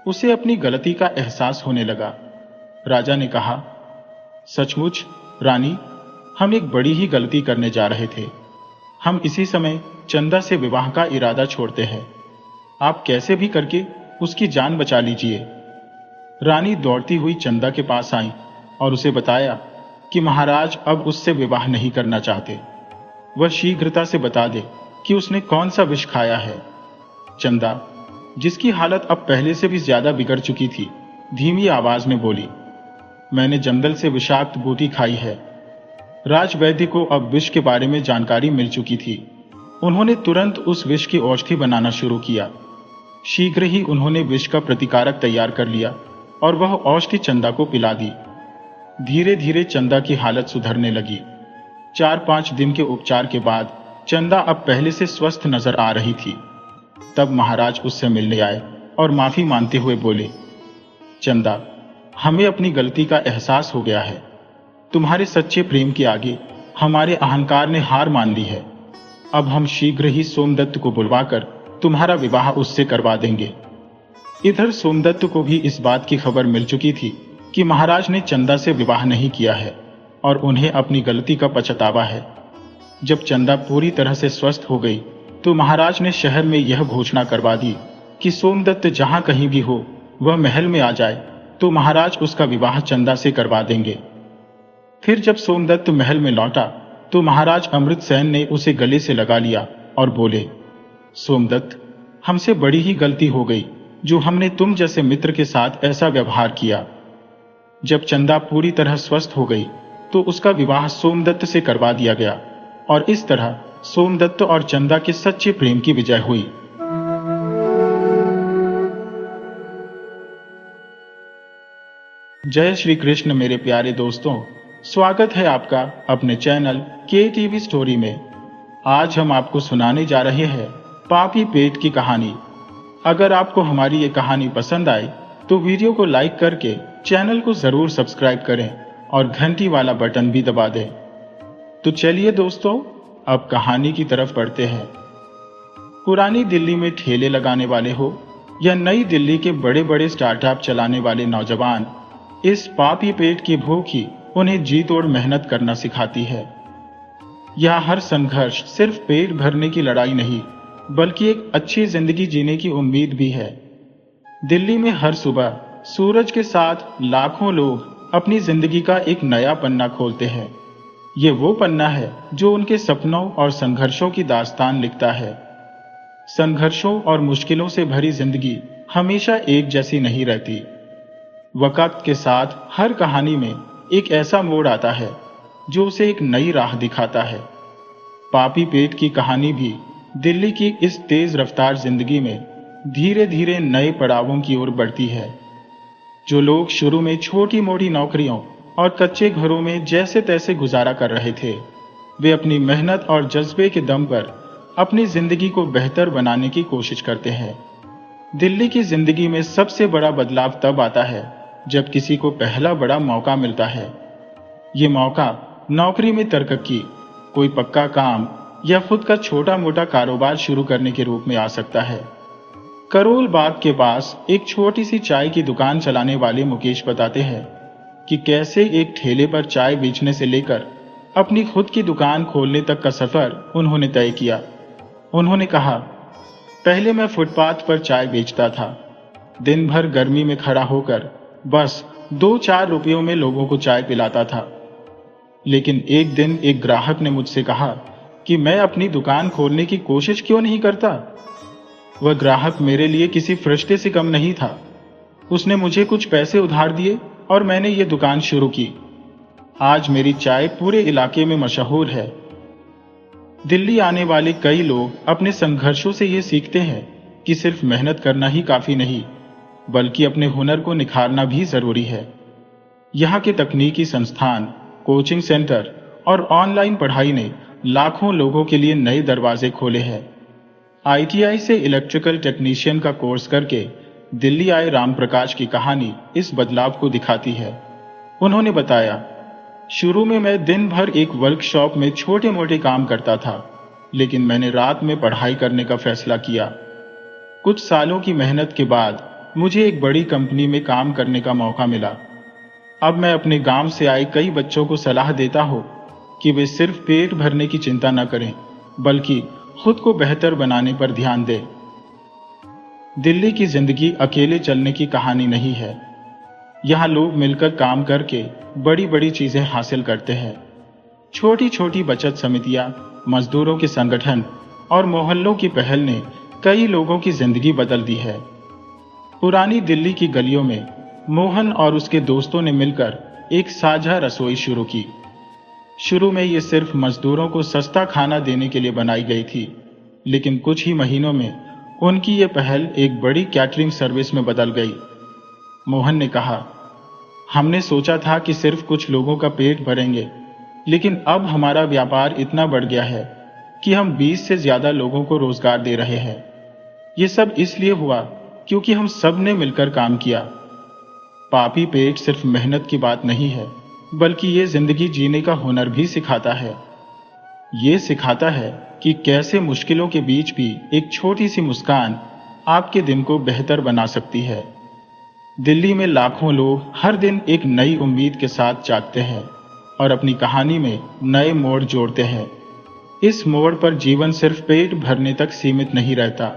उसे अपनी गलती का एहसास होने लगा। राजा ने कहा, सचमुच रानी, हम एक बड़ी ही गलती करने जा रहे थे। हम इसी समय चंदा से विवाह का इरादा छोड़ते हैं। आप कैसे भी करके उसकी जान बचा लीजिए। रानी दौड़ती हुई चंदा के पास आई और उसे बताया कि महाराज अब उससे विवाह नहीं करना चाहते। वह शीघ्रता से बता दे कि उसने कौन सा विष खाया है। चंदा, जिसकी हालत अब पहले से भी ज्यादा बिगड़ चुकी थी, धीमी आवाज में बोली, मैंने जंगल से विषाक्त बूटी खाई है। राजवैद्य को अब विष के बारे में जानकारी मिल चुकी थी। उन्होंने तुरंत उस विष की औषधि बनाना शुरू किया। शीघ्र ही उन्होंने विष का प्रतिकारक तैयार कर लिया और वह औषधि चंदा को पिला दी। धीरे धीरे चंदा की हालत सुधरने लगी। 4-5 दिन के उपचार के बाद चंदा अब पहले से स्वस्थ नजर आ रही थी। तब महाराज उससे मिलने आए और माफी मांगते हुए बोले, चंदा, हमें अपनी गलती का एहसास हो गया है। तुम्हारे सच्चे प्रेम के आगे हमारे अहंकार ने हार मान ली है। अब हम शीघ्र ही सोमदत्त को बुलवाकर तुम्हारा विवाह उससे करवा देंगे। इधर सोमदत्त को भी इस बात की खबर मिल चुकी थी कि महाराज ने चंदा से विवाह नहीं किया है और उन्हें अपनी गलती का पछतावा है। जब चंदा पूरी तरह से स्वस्थ हो गई तो महाराज ने शहर में यह घोषणा करवा दी कि सोमदत्त जहां कहीं भी हो वह महल में आ जाए तो महाराज उसका विवाह चंदा से करवा देंगे। फिर जब सोमदत्त महल में लौटा तो महाराज अमृतसेन ने उसे गले से लगा लिया और बोले, सोमदत्त, हमसे बड़ी ही गलती हो गई जो हमने तुम जैसे मित्र के साथ ऐसा व्यवहार किया। जब चंदा पूरी तरह स्वस्थ हो गई तो उसका विवाह सोमदत्त से करवा दिया गया और इस तरह सोमदत्त और चंदा के सच्चे प्रेम की विजय हुई। जय श्री कृष्ण मेरे प्यारे दोस्तों, स्वागत है आपका अपने चैनल KTV स्टोरी में। आज हम आपको सुनाने जा रहे हैं पापी पेट की कहानी। अगर आपको हमारी ये कहानी पसंद आए तो वीडियो को लाइक करके चैनल को जरूर सब्सक्राइब करें और घंटी वाला बटन भी दबा दें। तो चलिए दोस्तों, अब कहानी की तरफ बढ़ते हैं। पुरानी दिल्ली में ठेले लगाने वाले हो या नई दिल्ली के बड़े बड़े स्टार्टअप चलाने वाले नौजवान, इस पापी पेट की भूख ही उन्हें जी तोड़ मेहनत करना सिखाती है। यह हर संघर्ष सिर्फ पेट भरने की लड़ाई नहीं बल्कि एक अच्छी जिंदगी जीने की उम्मीद भी है। दिल्ली में हर सुबह सूरज के साथ लाखों लोग अपनी जिंदगी का एक नया पन्ना खोलते हैं। ये वो पन्ना है जो उनके सपनों और संघर्षों की दास्तान लिखता है। संघर्षों और मुश्किलों से भरी जिंदगी हमेशा एक जैसी नहीं रहती। वक्त के साथ हर कहानी में एक ऐसा मोड़ आता है जो उसे एक नई राह दिखाता है। पापी पेट की कहानी भी दिल्ली की इस तेज रफ्तार जिंदगी में धीरे धीरे नए पड़ावों की ओर बढ़ती है। जो लोग शुरू में छोटी मोटी नौकरियों और कच्चे घरों में जैसे तैसे गुजारा कर रहे थे, वे अपनी मेहनत और जज्बे के दम पर अपनी जिंदगी को बेहतर बनाने की कोशिश करते हैं। दिल्ली की जिंदगी में सबसे बड़ा बदलाव तब आता है जब किसी को पहला बड़ा मौका मिलता है। ये मौका नौकरी में तरक्की, कोई पक्का काम या खुद का छोटा मोटा कारोबार शुरू करने के रूप में आ सकता है। करोल बाग के पास एक छोटी सी चाय की दुकान चलाने वाले मुकेश बताते हैं कि कैसे एक ठेले पर चाय बेचने से लेकर अपनी खुद की दुकान खोलने तक का सफर उन्होंने तय किया। उन्होंने कहा, पहले मैं फुटपाथ पर चाय बेचता था। दिन भर गर्मी में खड़ा होकर बस 2-4 रुपयों में लोगों को चाय पिलाता था। लेकिन एक दिन एक ग्राहक ने मुझसे कहा कि मैं अपनी दुकान खोलने की कोशिश क्यों नहीं करता। वह ग्राहक मेरे लिए किसी फरिश्ते से कम नहीं था। उसने मुझे कुछ पैसे उधार दिए और मैंने ये दुकान शुरू की। आज मेरी चाय पूरे इलाके में मशहूर है। दिल्ली आने वाले कई लोग अपने संघर्षों से ये सीखते हैं कि सिर्फ मेहनत करना ही काफी नहीं बल्कि अपने हुनर को निखारना भी जरूरी है। यहाँ के तकनीकी संस्थान, कोचिंग सेंटर और ऑनलाइन पढ़ाई ने लाखों लोगों के लिए नए दरवाजे खोले हैं। ITI से इलेक्ट्रिकल टेक्नीशियन का कोर्स करके दिल्ली आए राम प्रकाश की कहानी इस बदलाव को दिखाती है। उन्होंने बताया, शुरू में मैं दिन भर एक वर्कशॉप में छोटे मोटे काम करता था, लेकिन मैंने रात में पढ़ाई करने का फैसला किया। कुछ सालों की मेहनत के बाद मुझे एक बड़ी कंपनी में काम करने का मौका मिला। अब मैं अपने गांव से आए कई बच्चों को सलाह देता हूं कि वे सिर्फ पेट भरने की चिंता न करें बल्कि खुद को बेहतर बनाने पर ध्यान दें। दिल्ली की जिंदगी अकेले चलने की कहानी नहीं है। यहाँ लोग मिलकर काम करके बड़ी बड़ी चीजें हासिल करते हैं। छोटी छोटी बचत समितियां, मजदूरों के संगठन और मोहल्लों की पहल ने कई लोगों की जिंदगी बदल दी है। पुरानी दिल्ली की गलियों में मोहन और उसके दोस्तों ने मिलकर एक साझा रसोई शुरू की। शुरू में ये सिर्फ मजदूरों को सस्ता खाना देने के लिए बनाई गई थी, लेकिन कुछ ही महीनों में उनकी ये पहल एक बड़ी कैटरिंग सर्विस में बदल गई। मोहन ने कहा, हमने सोचा था कि सिर्फ कुछ लोगों का पेट भरेंगे, लेकिन अब हमारा व्यापार इतना बढ़ गया है कि हम 20 से ज्यादा लोगों को रोजगार दे रहे हैं। ये सब इसलिए हुआ क्योंकि हम सब ने मिलकर काम किया। पापी पेट सिर्फ मेहनत की बात नहीं है, बल्कि ये जिंदगी जीने का हुनर भी सिखाता है। ये सिखाता है कि कैसे मुश्किलों के बीच भी एक छोटी सी मुस्कान आपके दिन को बेहतर बना सकती है। दिल्ली में लाखों लोग हर दिन एक नई उम्मीद के साथ जागते हैं और अपनी कहानी में नए मोड़ जोड़ते हैं। इस मोड़ पर जीवन सिर्फ पेट भरने तक सीमित नहीं रहता,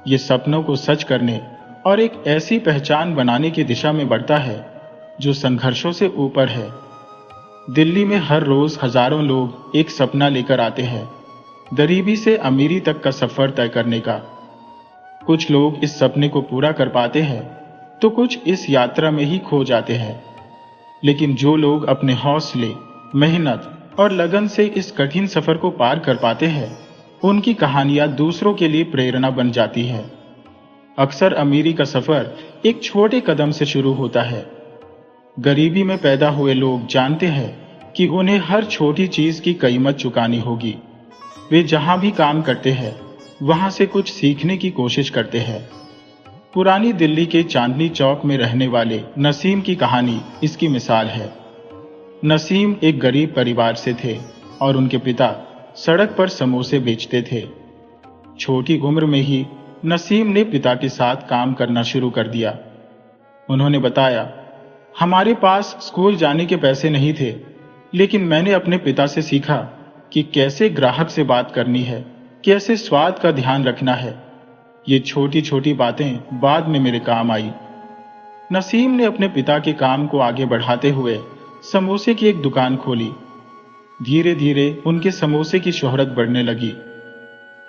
ये सपनों को सच करने और एक ऐसी पहचान बनाने की दिशा में बढ़ता है जो संघर्षों से ऊपर है। दिल्ली में हर रोज हजारों लोग एक सपना लेकर आते हैं, गरीबी से अमीरी तक का सफर तय करने का। कुछ लोग इस सपने को पूरा कर पाते हैं तो कुछ इस यात्रा में ही खो जाते हैं। लेकिन जो लोग अपने हौसले, मेहनत और लगन से इस कठिन सफर को पार कर पाते हैं, उनकी कहानियां दूसरों के लिए प्रेरणा बन जाती है। अक्सर अमीरी का सफर एक छोटे कदम से शुरू होता है। गरीबी में पैदा हुए लोग जानते हैं कि उन्हें हर छोटी चीज की कीमत चुकानी होगी। वे जहां भी काम करते हैं, वहां से कुछ सीखने की कोशिश करते हैं। पुरानी दिल्ली के चांदनी चौक में रहने वाले नसीम की कहानी इसकी मिसाल है। नसीम एक गरीब परिवार से थे और उनके पिता सड़क पर समोसे बेचते थे। छोटी उम्र में ही नसीम ने पिता के साथ काम करना शुरू कर दिया। उन्होंने बताया, हमारे पास स्कूल जाने के पैसे नहीं थे, लेकिन मैंने अपने पिता से सीखा कि कैसे ग्राहक से बात करनी है, कैसे स्वाद का ध्यान रखना है। ये छोटी छोटी बातें बाद में मेरे काम आई। नसीम ने अपने पिता के काम को आगे बढ़ाते हुए समोसे की एक दुकान खोली। धीरे धीरे उनके समोसे की शोहरत बढ़ने लगी।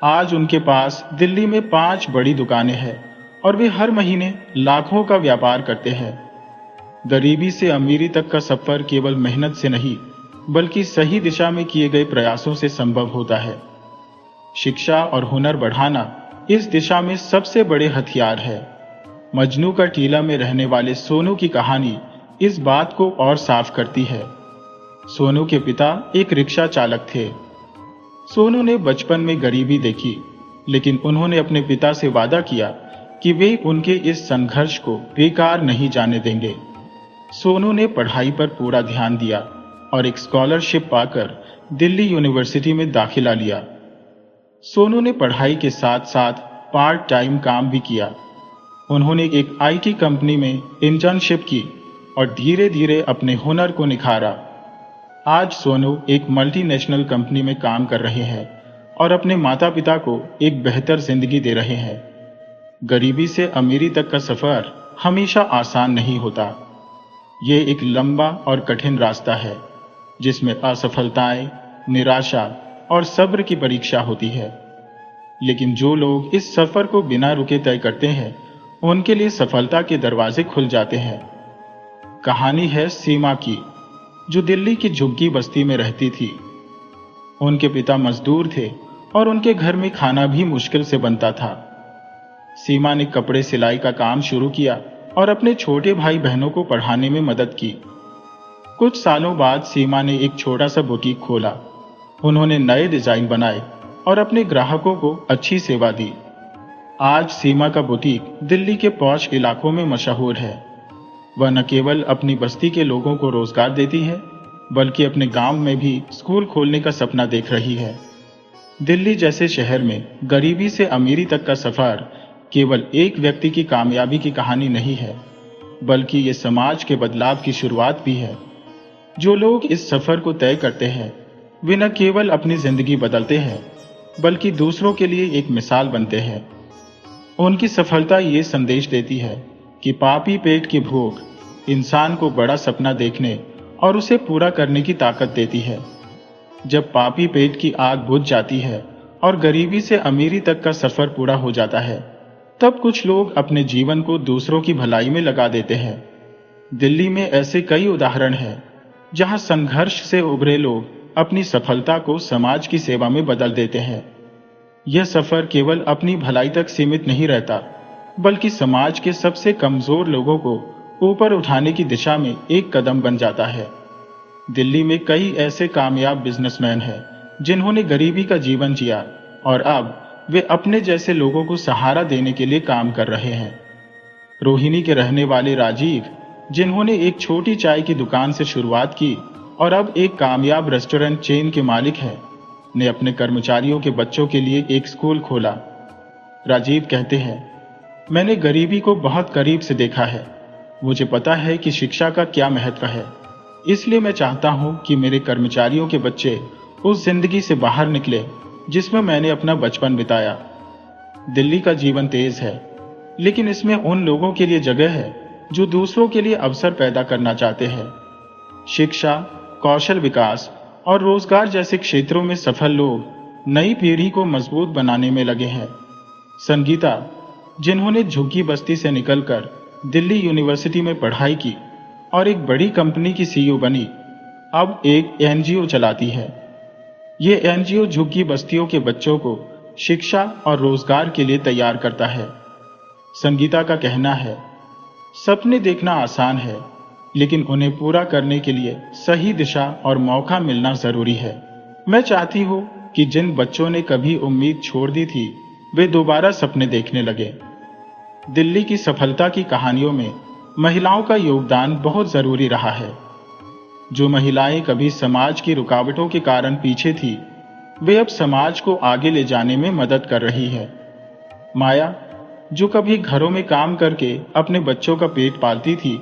आज उनके पास दिल्ली में 5 बड़ी दुकानें हैं और वे हर महीने लाखों का व्यापार करते हैं। गरीबी से अमीरी तक का सफर केवल मेहनत से नहीं, बल्कि सही दिशा में किए गए प्रयासों से संभव होता है। शिक्षा और हुनर बढ़ाना इस दिशा में सबसे बड़े हथियार है। मजनू का टीला में रहने वाले सोनू की कहानी इस बात को और साफ करती है। सोनू के पिता एक रिक्शा चालक थे। सोनू ने बचपन में गरीबी देखी, लेकिन उन्होंने अपने पिता से वादा किया कि वे उनके इस संघर्ष को बेकार नहीं जाने देंगे। सोनू ने पढ़ाई पर पूरा ध्यान दिया और एक स्कॉलरशिप पाकर दिल्ली यूनिवर्सिटी में दाखिला लिया। सोनू ने पढ़ाई के साथ साथ पार्ट टाइम काम भी किया। उन्होंने एक आईटी कंपनी में इंटर्नशिप की और धीरे धीरे अपने हुनर को निखारा। आज सोनू एक मल्टीनेशनल कंपनी में काम कर रहे हैं और अपने माता पिता को एक बेहतर जिंदगी दे रहे हैं। गरीबी से अमीरी तक का सफर हमेशा आसान नहीं होता। ये एक लंबा और कठिन रास्ता है, जिसमें असफलताएं, निराशा और सब्र की परीक्षा होती है। लेकिन जो लोग इस सफर को बिना रुके तय करते हैं, उनके लिए सफलता के दरवाजे खुल जाते हैं। कहानी है सीमा की, जो दिल्ली की झुग्गी बस्ती में रहती थी। उनके पिता मजदूर थे और उनके घर में खाना भी मुश्किल से बनता था। सीमा ने कपड़े सिलाई का काम शुरू किया और अपने छोटे भाई बहनों को पढ़ाने में मदद की। कुछ सालों बाद सीमा ने एक छोटा सा बुटीक खोला। उन्होंने नए डिजाइन बनाए और अपने ग्राहकों को अच्छी सेवा दी। आज सीमा का बुटीक दिल्ली के पॉश इलाकों में मशहूर है। वह न केवल अपनी बस्ती के लोगों को रोजगार देती है, बल्कि अपने गांव में भी स्कूल खोलने का सपना देख रही है। दिल्ली जैसे शहर में गरीबी से अमीरी तक का सफर केवल एक व्यक्ति की कामयाबी की कहानी नहीं है, बल्कि ये समाज के बदलाव की शुरुआत भी है। जो लोग इस सफर को तय करते हैं, वे न केवल अपनी जिंदगी बदलते हैं, बल्कि दूसरों के लिए एक मिसाल बनते हैं। उनकी सफलता ये संदेश देती है कि पापी पेट की भूख इंसान को बड़ा सपना देखने और उसे पूरा करने की ताकत देती है। जब पापी पेट की आग बुझ जाती है और गरीबी से अमीरी तक का सफर पूरा हो जाता है, तब कुछ लोग अपने जीवन को दूसरों की भलाई में लगा देते हैं। दिल्ली में ऐसे कई उदाहरण हैं जहां संघर्ष से उभरे लोग अपनी सफलता को समाज की सेवा में बदल देते हैं। यह सफर केवल अपनी भलाई तक सीमित नहीं रहता, बल्कि समाज के सबसे कमजोर लोगों को ऊपर उठाने की दिशा में एक कदम बन जाता है। दिल्ली में कई ऐसे कामयाब बिजनेसमैन हैं जिन्होंने गरीबी का जीवन जिया और अब वे अपने जैसे लोगों को सहारा देने के लिए काम कर रहे हैं। रोहिणी के रहने वाले राजीव जिन्होंने एक छोटी चाय की दुकान से शुरुआत की और अब एक कामयाब रेस्टोरेंट चेन के मालिक हैं, ने अपने कर्मचारियों के बच्चों के लिए एक स्कूल खोला। राजीव कहते हैं, मैंने गरीबी को बहुत करीब से देखा है। मुझे पता है कि शिक्षा का क्या महत्व है। इसलिए मैं चाहता हूं कि मेरे कर्मचारियों के बच्चे उस जिंदगी से बाहर निकले जिसमें मैंने अपना बचपन बिताया। दिल्ली का जीवन तेज है, लेकिन इसमें उन लोगों के लिए जगह है जो दूसरों के लिए अवसर पैदा करना चाहते हैं। शिक्षा, कौशल विकास और रोजगार जैसे क्षेत्रों में सफल लोग नई पीढ़ी को मजबूत बनाने में लगे हैं। संगीता, जिन्होंने झुग्गी बस्ती से निकलकर दिल्ली यूनिवर्सिटी में पढ़ाई की और एक बड़ी कंपनी की सीईओ बनी, अब एक एनजीओ चलाती है। ये एनजीओ झुग्गी बस्तियों के बच्चों को शिक्षा और रोजगार के लिए तैयार करता है। संगीता का कहना है, सपने देखना आसान है, लेकिन उन्हें पूरा करने के लिए सही दिशा और मौका मिलना जरूरी है। मैं चाहती हूँ कि जिन बच्चों ने कभी उम्मीद छोड़ दी थी, वे दोबारा सपने देखने लगे। दिल्ली की सफलता की कहानियों में महिलाओं का योगदान बहुत जरूरी रहा है। जो महिलाएं कभी समाज की रुकावटों के कारण पीछे थी, वे अब समाज को आगे ले जाने में मदद कर रही है। माया, जो कभी घरों में काम करके अपने बच्चों का पेट पालती थी,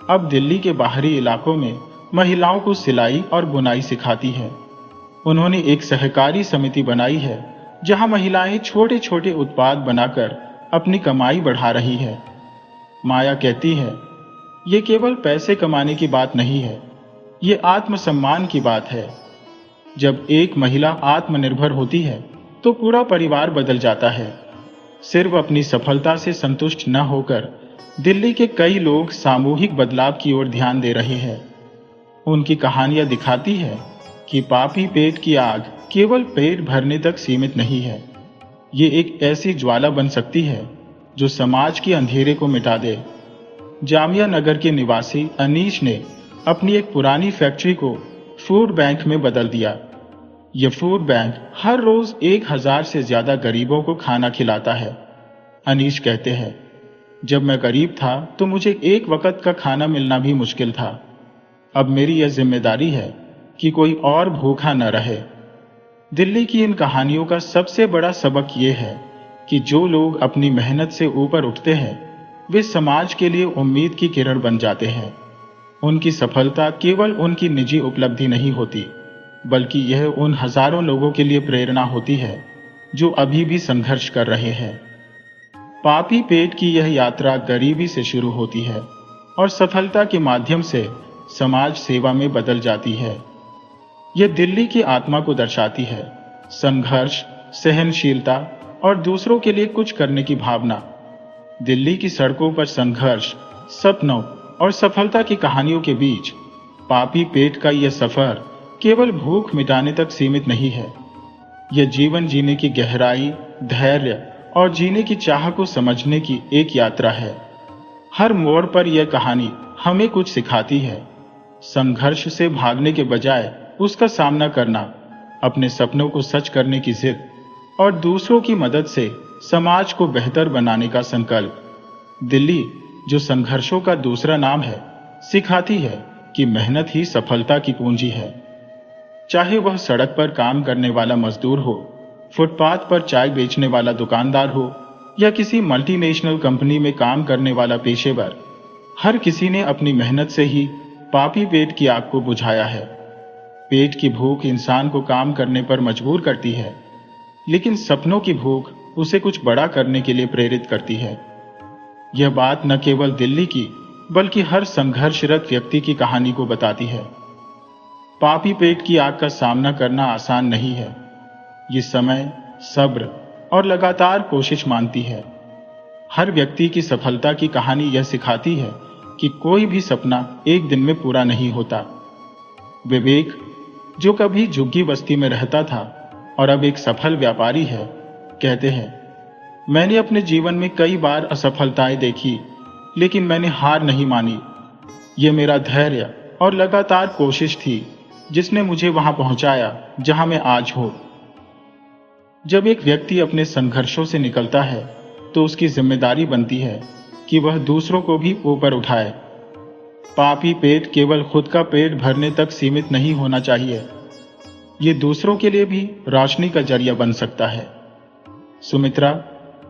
अब दिल्ली के बाहरी इलाकों में महिलाओं को सिलाई और बुनाई सिखाती है। उन्होंने एक सहकारी समिति बनाई है जहां महिलाएं छोटे छोटे उत्पाद बनाकर अपनी कमाई बढ़ा रही है। माया कहती है, ये केवल पैसे कमाने की बात नहीं है, ये आत्मसम्मान की बात है। जब एक महिला आत्मनिर्भर होती है तो पूरा परिवार बदल जाता है। सिर्फ अपनी सफलता से संतुष्ट न होकर दिल्ली के कई लोग सामूहिक बदलाव की ओर ध्यान दे रहे हैं। उनकी कहानियां दिखाती है कि पापी पेट की आग केवल पेट भरने तक सीमित नहीं है। ये एक ऐसी ज्वाला बन सकती है जो समाज के अंधेरे को मिटा दे। जामिया नगर के निवासी अनीश ने अपनी एक पुरानी फैक्ट्री को फूड बैंक में बदल दिया। यह फूड बैंक हर रोज 1000 से ज्यादा गरीबों को खाना खिलाता है। अनीश कहते हैं, जब मैं गरीब था तो मुझे एक वक्त का खाना मिलना भी मुश्किल था। अब मेरी यह जिम्मेदारी है कि कोई और भूखा न रहे। दिल्ली की इन कहानियों का सबसे बड़ा सबक यह है कि जो लोग अपनी मेहनत से ऊपर उठते हैं, वे समाज के लिए उम्मीद की किरण बन जाते हैं। उनकी सफलता केवल उनकी निजी उपलब्धि नहीं होती, बल्कि यह उन हजारों लोगों के लिए प्रेरणा होती है जो अभी भी संघर्ष कर रहे हैं। पापी पेट की यह यात्रा गरीबी से शुरू होती है और सफलता के माध्यम से समाज सेवा में बदल जाती है। यह दिल्ली की आत्मा को दर्शाती है, संघर्ष, सहनशीलता और दूसरों के लिए कुछ करने की भावना। दिल्ली की सड़कों पर संघर्ष, सपनों और सफलता की कहानियों के बीच पापी पेट का यह सफर केवल भूख मिटाने तक सीमित नहीं है। यह जीवन जीने की गहराई, धैर्य और जीने की चाह को समझने की एक यात्रा है। हर मोड़ पर यह कहानी हमें कुछ सिखाती है। संघर्ष से भागने के बजाय उसका सामना करना, अपने सपनों को सच करने की जिद और दूसरों की मदद से समाज को बेहतर बनाने का संकल्प। दिल्ली, जो संघर्षों का दूसरा नाम है, सिखाती है कि मेहनत ही सफलता की पूंजी है। चाहे वह सड़क पर काम करने वाला मजदूर हो, फुटपाथ पर चाय बेचने वाला दुकानदार हो या किसी मल्टीनेशनल कंपनी में काम करने वाला पेशेवर, हर किसी ने अपनी मेहनत से ही पापी पेट की आग को बुझाया है। पेट की भूख इंसान को काम करने पर मजबूर करती है, लेकिन सपनों की भूख उसे कुछ बड़ा करने के लिए प्रेरित करती है। यह बात न केवल दिल्ली की, बल्कि हर संघर्षरत व्यक्ति की कहानी को बताती है। पापी पेट की आग का सामना करना आसान नहीं है। ये समय, सब्र और लगातार कोशिश मांगती है। हर व्यक्ति की सफलता की कहानी यह सिखाती है कि कोई भी सपना एक दिन में पूरा नहीं होता। विवेक, जो कभी झुग्गी बस्ती में रहता था और अब एक सफल व्यापारी है, कहते हैं, मैंने अपने जीवन में कई बार असफलताएं देखी, लेकिन मैंने हार नहीं मानी। यह मेरा धैर्य और लगातार कोशिश थी जिसने मुझे वहां पहुंचाया जहां मैं आज हूं। जब एक व्यक्ति अपने संघर्षों से निकलता है तो उसकी जिम्मेदारी बनती है कि वह दूसरों को भी ऊपर उठाए। पापी पेट केवल खुद का पेट भरने तक सीमित नहीं होना चाहिए, ये दूसरों के लिए भी रोशनी का जरिया बन सकता है। सुमित्रा,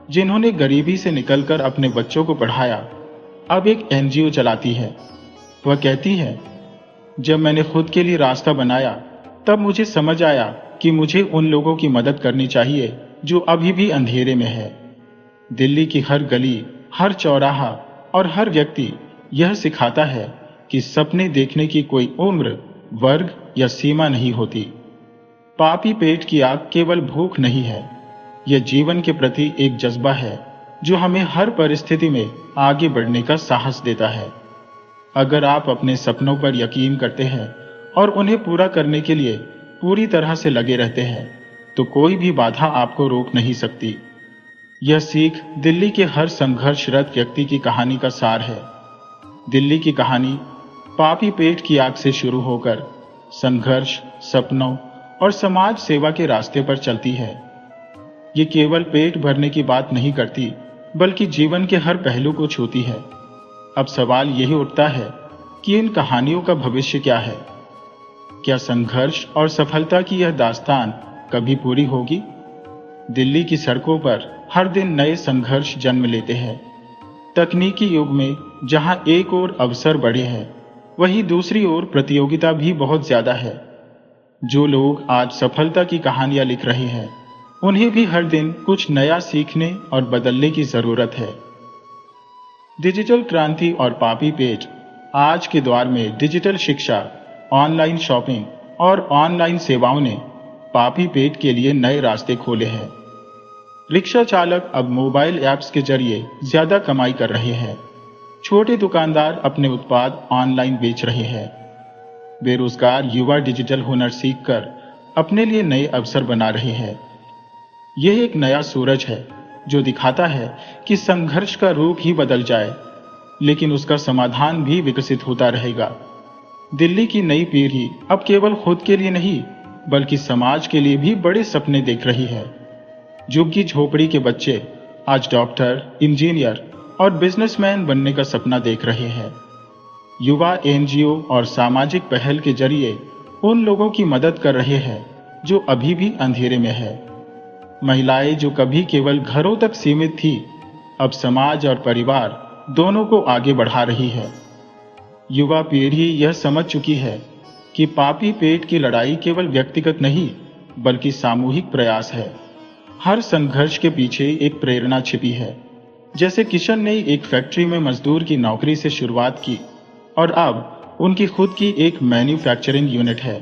जिन्होंने गरीबी से निकलकर अपने बच्चों को पढ़ाया, अब एक एनजीओ चलाती है। वह कहती है, जब मैंने खुद के लिए रास्ता बनाया तब मुझे समझ आया कि मुझे उन लोगों की मदद करनी चाहिए जो अभी भी अंधेरे में है। दिल्ली की हर गली, हर चौराहा और हर व्यक्ति यह सिखाता है कि सपने देखने की कोई उम्र, वर्ग या सीमा नहीं होती। पापी पेट की आग केवल भूख नहीं है, यह जीवन के प्रति एक जज्बा है जो हमें हर परिस्थिति में आगे बढ़ने का साहस देता है। अगर आप अपने सपनों पर यकीन करते हैं और उन्हें पूरा करने के लिए पूरी तरह से लगे रहते हैं, तो कोई भी बाधा आपको रोक नहीं सकती। यह सीख दिल्ली के हर संघर्षरत व्यक्ति की कहानी का सार है। दिल्ली की कहानी पापी पेट की आग से शुरू होकर संघर्ष, सपनों और समाज सेवा के रास्ते पर चलती है। ये केवल पेट भरने की बात नहीं करती, बल्कि जीवन के हर पहलू को छूती है। अब सवाल यही उठता है कि इन कहानियों का भविष्य क्या है? क्या संघर्ष और सफलता की यह दास्तान कभी पूरी होगी? दिल्ली की सड़कों पर हर दिन नए संघर्ष जन्म लेते हैं। तकनीकी युग में जहां एक ओर अवसर बढ़े हैं, वहीं दूसरी ओर प्रतियोगिता भी बहुत ज्यादा है। जो लोग आज सफलता की कहानियां लिख रहे हैं, उन्हें भी हर दिन कुछ नया सीखने और बदलने की जरूरत है। डिजिटल क्रांति और पापी पेट आज के दौर में डिजिटल शिक्षा, ऑनलाइन शॉपिंग और ऑनलाइन सेवाओं ने पापी पेट के लिए नए रास्ते खोले हैं। रिक्शा चालक अब मोबाइल ऐप्स के जरिए ज्यादा कमाई कर रहे हैं। छोटे दुकानदार अपने उत्पाद ऑनलाइन बेच रहे हैं। बेरोजगार युवा डिजिटल हुनर सीखकर अपने लिए नए अवसर बना रहे हैं। यह एक नया सूरज है जो दिखाता है कि संघर्ष का रूप ही बदल जाए, लेकिन उसका समाधान भी विकसित होता रहेगा। दिल्ली की नई पीढ़ी अब केवल खुद के लिए नहीं, बल्कि समाज के लिए भी बड़े सपने देख रही है। झुग्गी झोपड़ी के बच्चे आज डॉक्टर, इंजीनियर और बिजनेसमैन बनने का सपना देख रहे हैं। युवा एनजीओ और सामाजिक पहल के जरिए उन लोगों की मदद कर रहे हैं जो अभी भी अंधेरे में है। महिलाएं जो कभी केवल घरों तक सीमित थी, अब समाज और परिवार दोनों को आगे बढ़ा रही है। युवा पीढ़ी यह समझ चुकी है कि पापी पेट की लड़ाई केवल व्यक्तिगत नहीं, बल्कि सामूहिक प्रयास है। हर संघर्ष के पीछे एक प्रेरणा छिपी है। जैसे किशन ने एक फैक्ट्री में मजदूर की नौकरी से शुरुआत की और अब उनकी खुद की एक मैन्युफैक्चरिंग यूनिट है।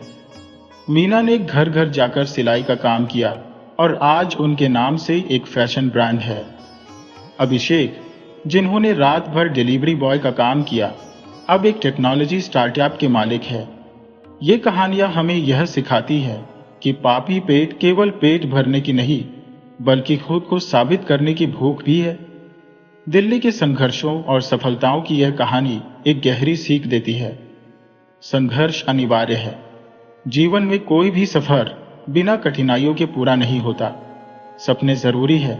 मीना ने घर घर जाकर सिलाई का काम किया और आज उनके नाम से एक फैशन ब्रांड है। अभिषेक, जिन्होंने रात भर डिलीवरी बॉय का काम किया, अब एक टेक्नोलॉजी स्टार्टअप के मालिक है। ये कहानियां हमें यह सिखाती है कि पापी पेट केवल पेट भरने की नहीं, बल्कि खुद को साबित करने की भूख भी है। दिल्ली के संघर्षों और सफलताओं की यह कहानी एक गहरी सीख देती है। संघर्ष अनिवार्य है। जीवन में कोई भी सफर बिना कठिनाइयों के पूरा नहीं होता। सपने जरूरी है,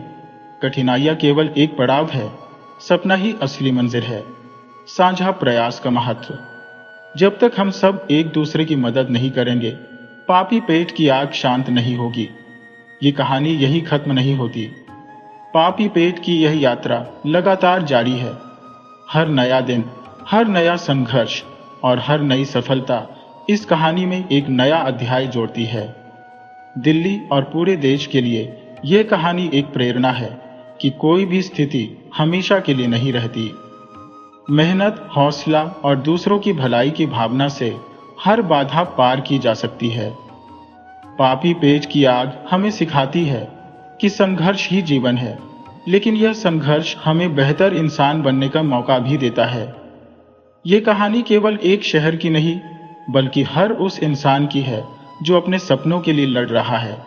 कठिनाइयां केवल एक पड़ाव है, सपना ही असली मंजिल है। साझा प्रयास का महत्व। जब तक हम सब एक दूसरे की मदद नहीं करेंगे, पापी पेट की आग शांत नहीं होगी। ये कहानी यही खत्म नहीं होती। पापी पेट की यह यात्रा लगातार जारी है। हर नया दिन, हर नया संघर्ष और हर नई सफलता इस कहानी में एक नया अध्याय जोड़ती है। दिल्ली और पूरे देश के लिए यह कहानी एक प्रेरणा है कि कोई भी स्थिति हमेशा के लिए नहीं रहती। मेहनत, हौसला और दूसरों की भलाई की भावना से हर बाधा पार की जा सकती है। पापी पेट की आग हमें सिखाती है कि संघर्ष ही जीवन है, लेकिन यह संघर्ष हमें बेहतर इंसान बनने का मौका भी देता है। ये कहानी केवल एक शहर की नहीं, बल्कि हर उस इंसान की है जो अपने सपनों के लिए लड़ रहा है।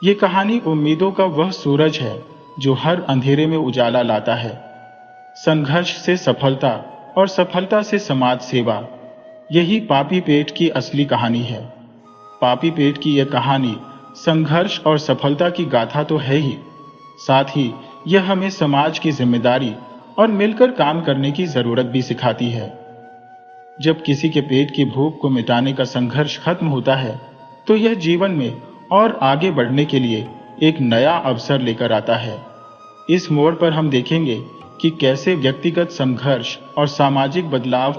ये कहानी उम्मीदों का वह सूरज है जो हर अंधेरे में उजाला लाता है। संघर्ष से सफलता और सफलता से समाज सेवा, यही पापी पेट की असली कहानी है। पापी पेट की यह कहानी संघर्ष और सफलता की गाथा तो है ही, साथ ही यह हमें समाज की जिम्मेदारी और मिलकर काम करने की जरूरत भी सिखाती है। जब किसी के पेट की भूख को मिटाने का संघर्ष खत्म होता है, तो यह जीवन में और आगे बढ़ने के लिए एक नया अवसर लेकर आता है। इस मोड़ पर हम देखेंगे कि कैसे व्यक्तिगत संघर्ष और सामाजिक बदलाव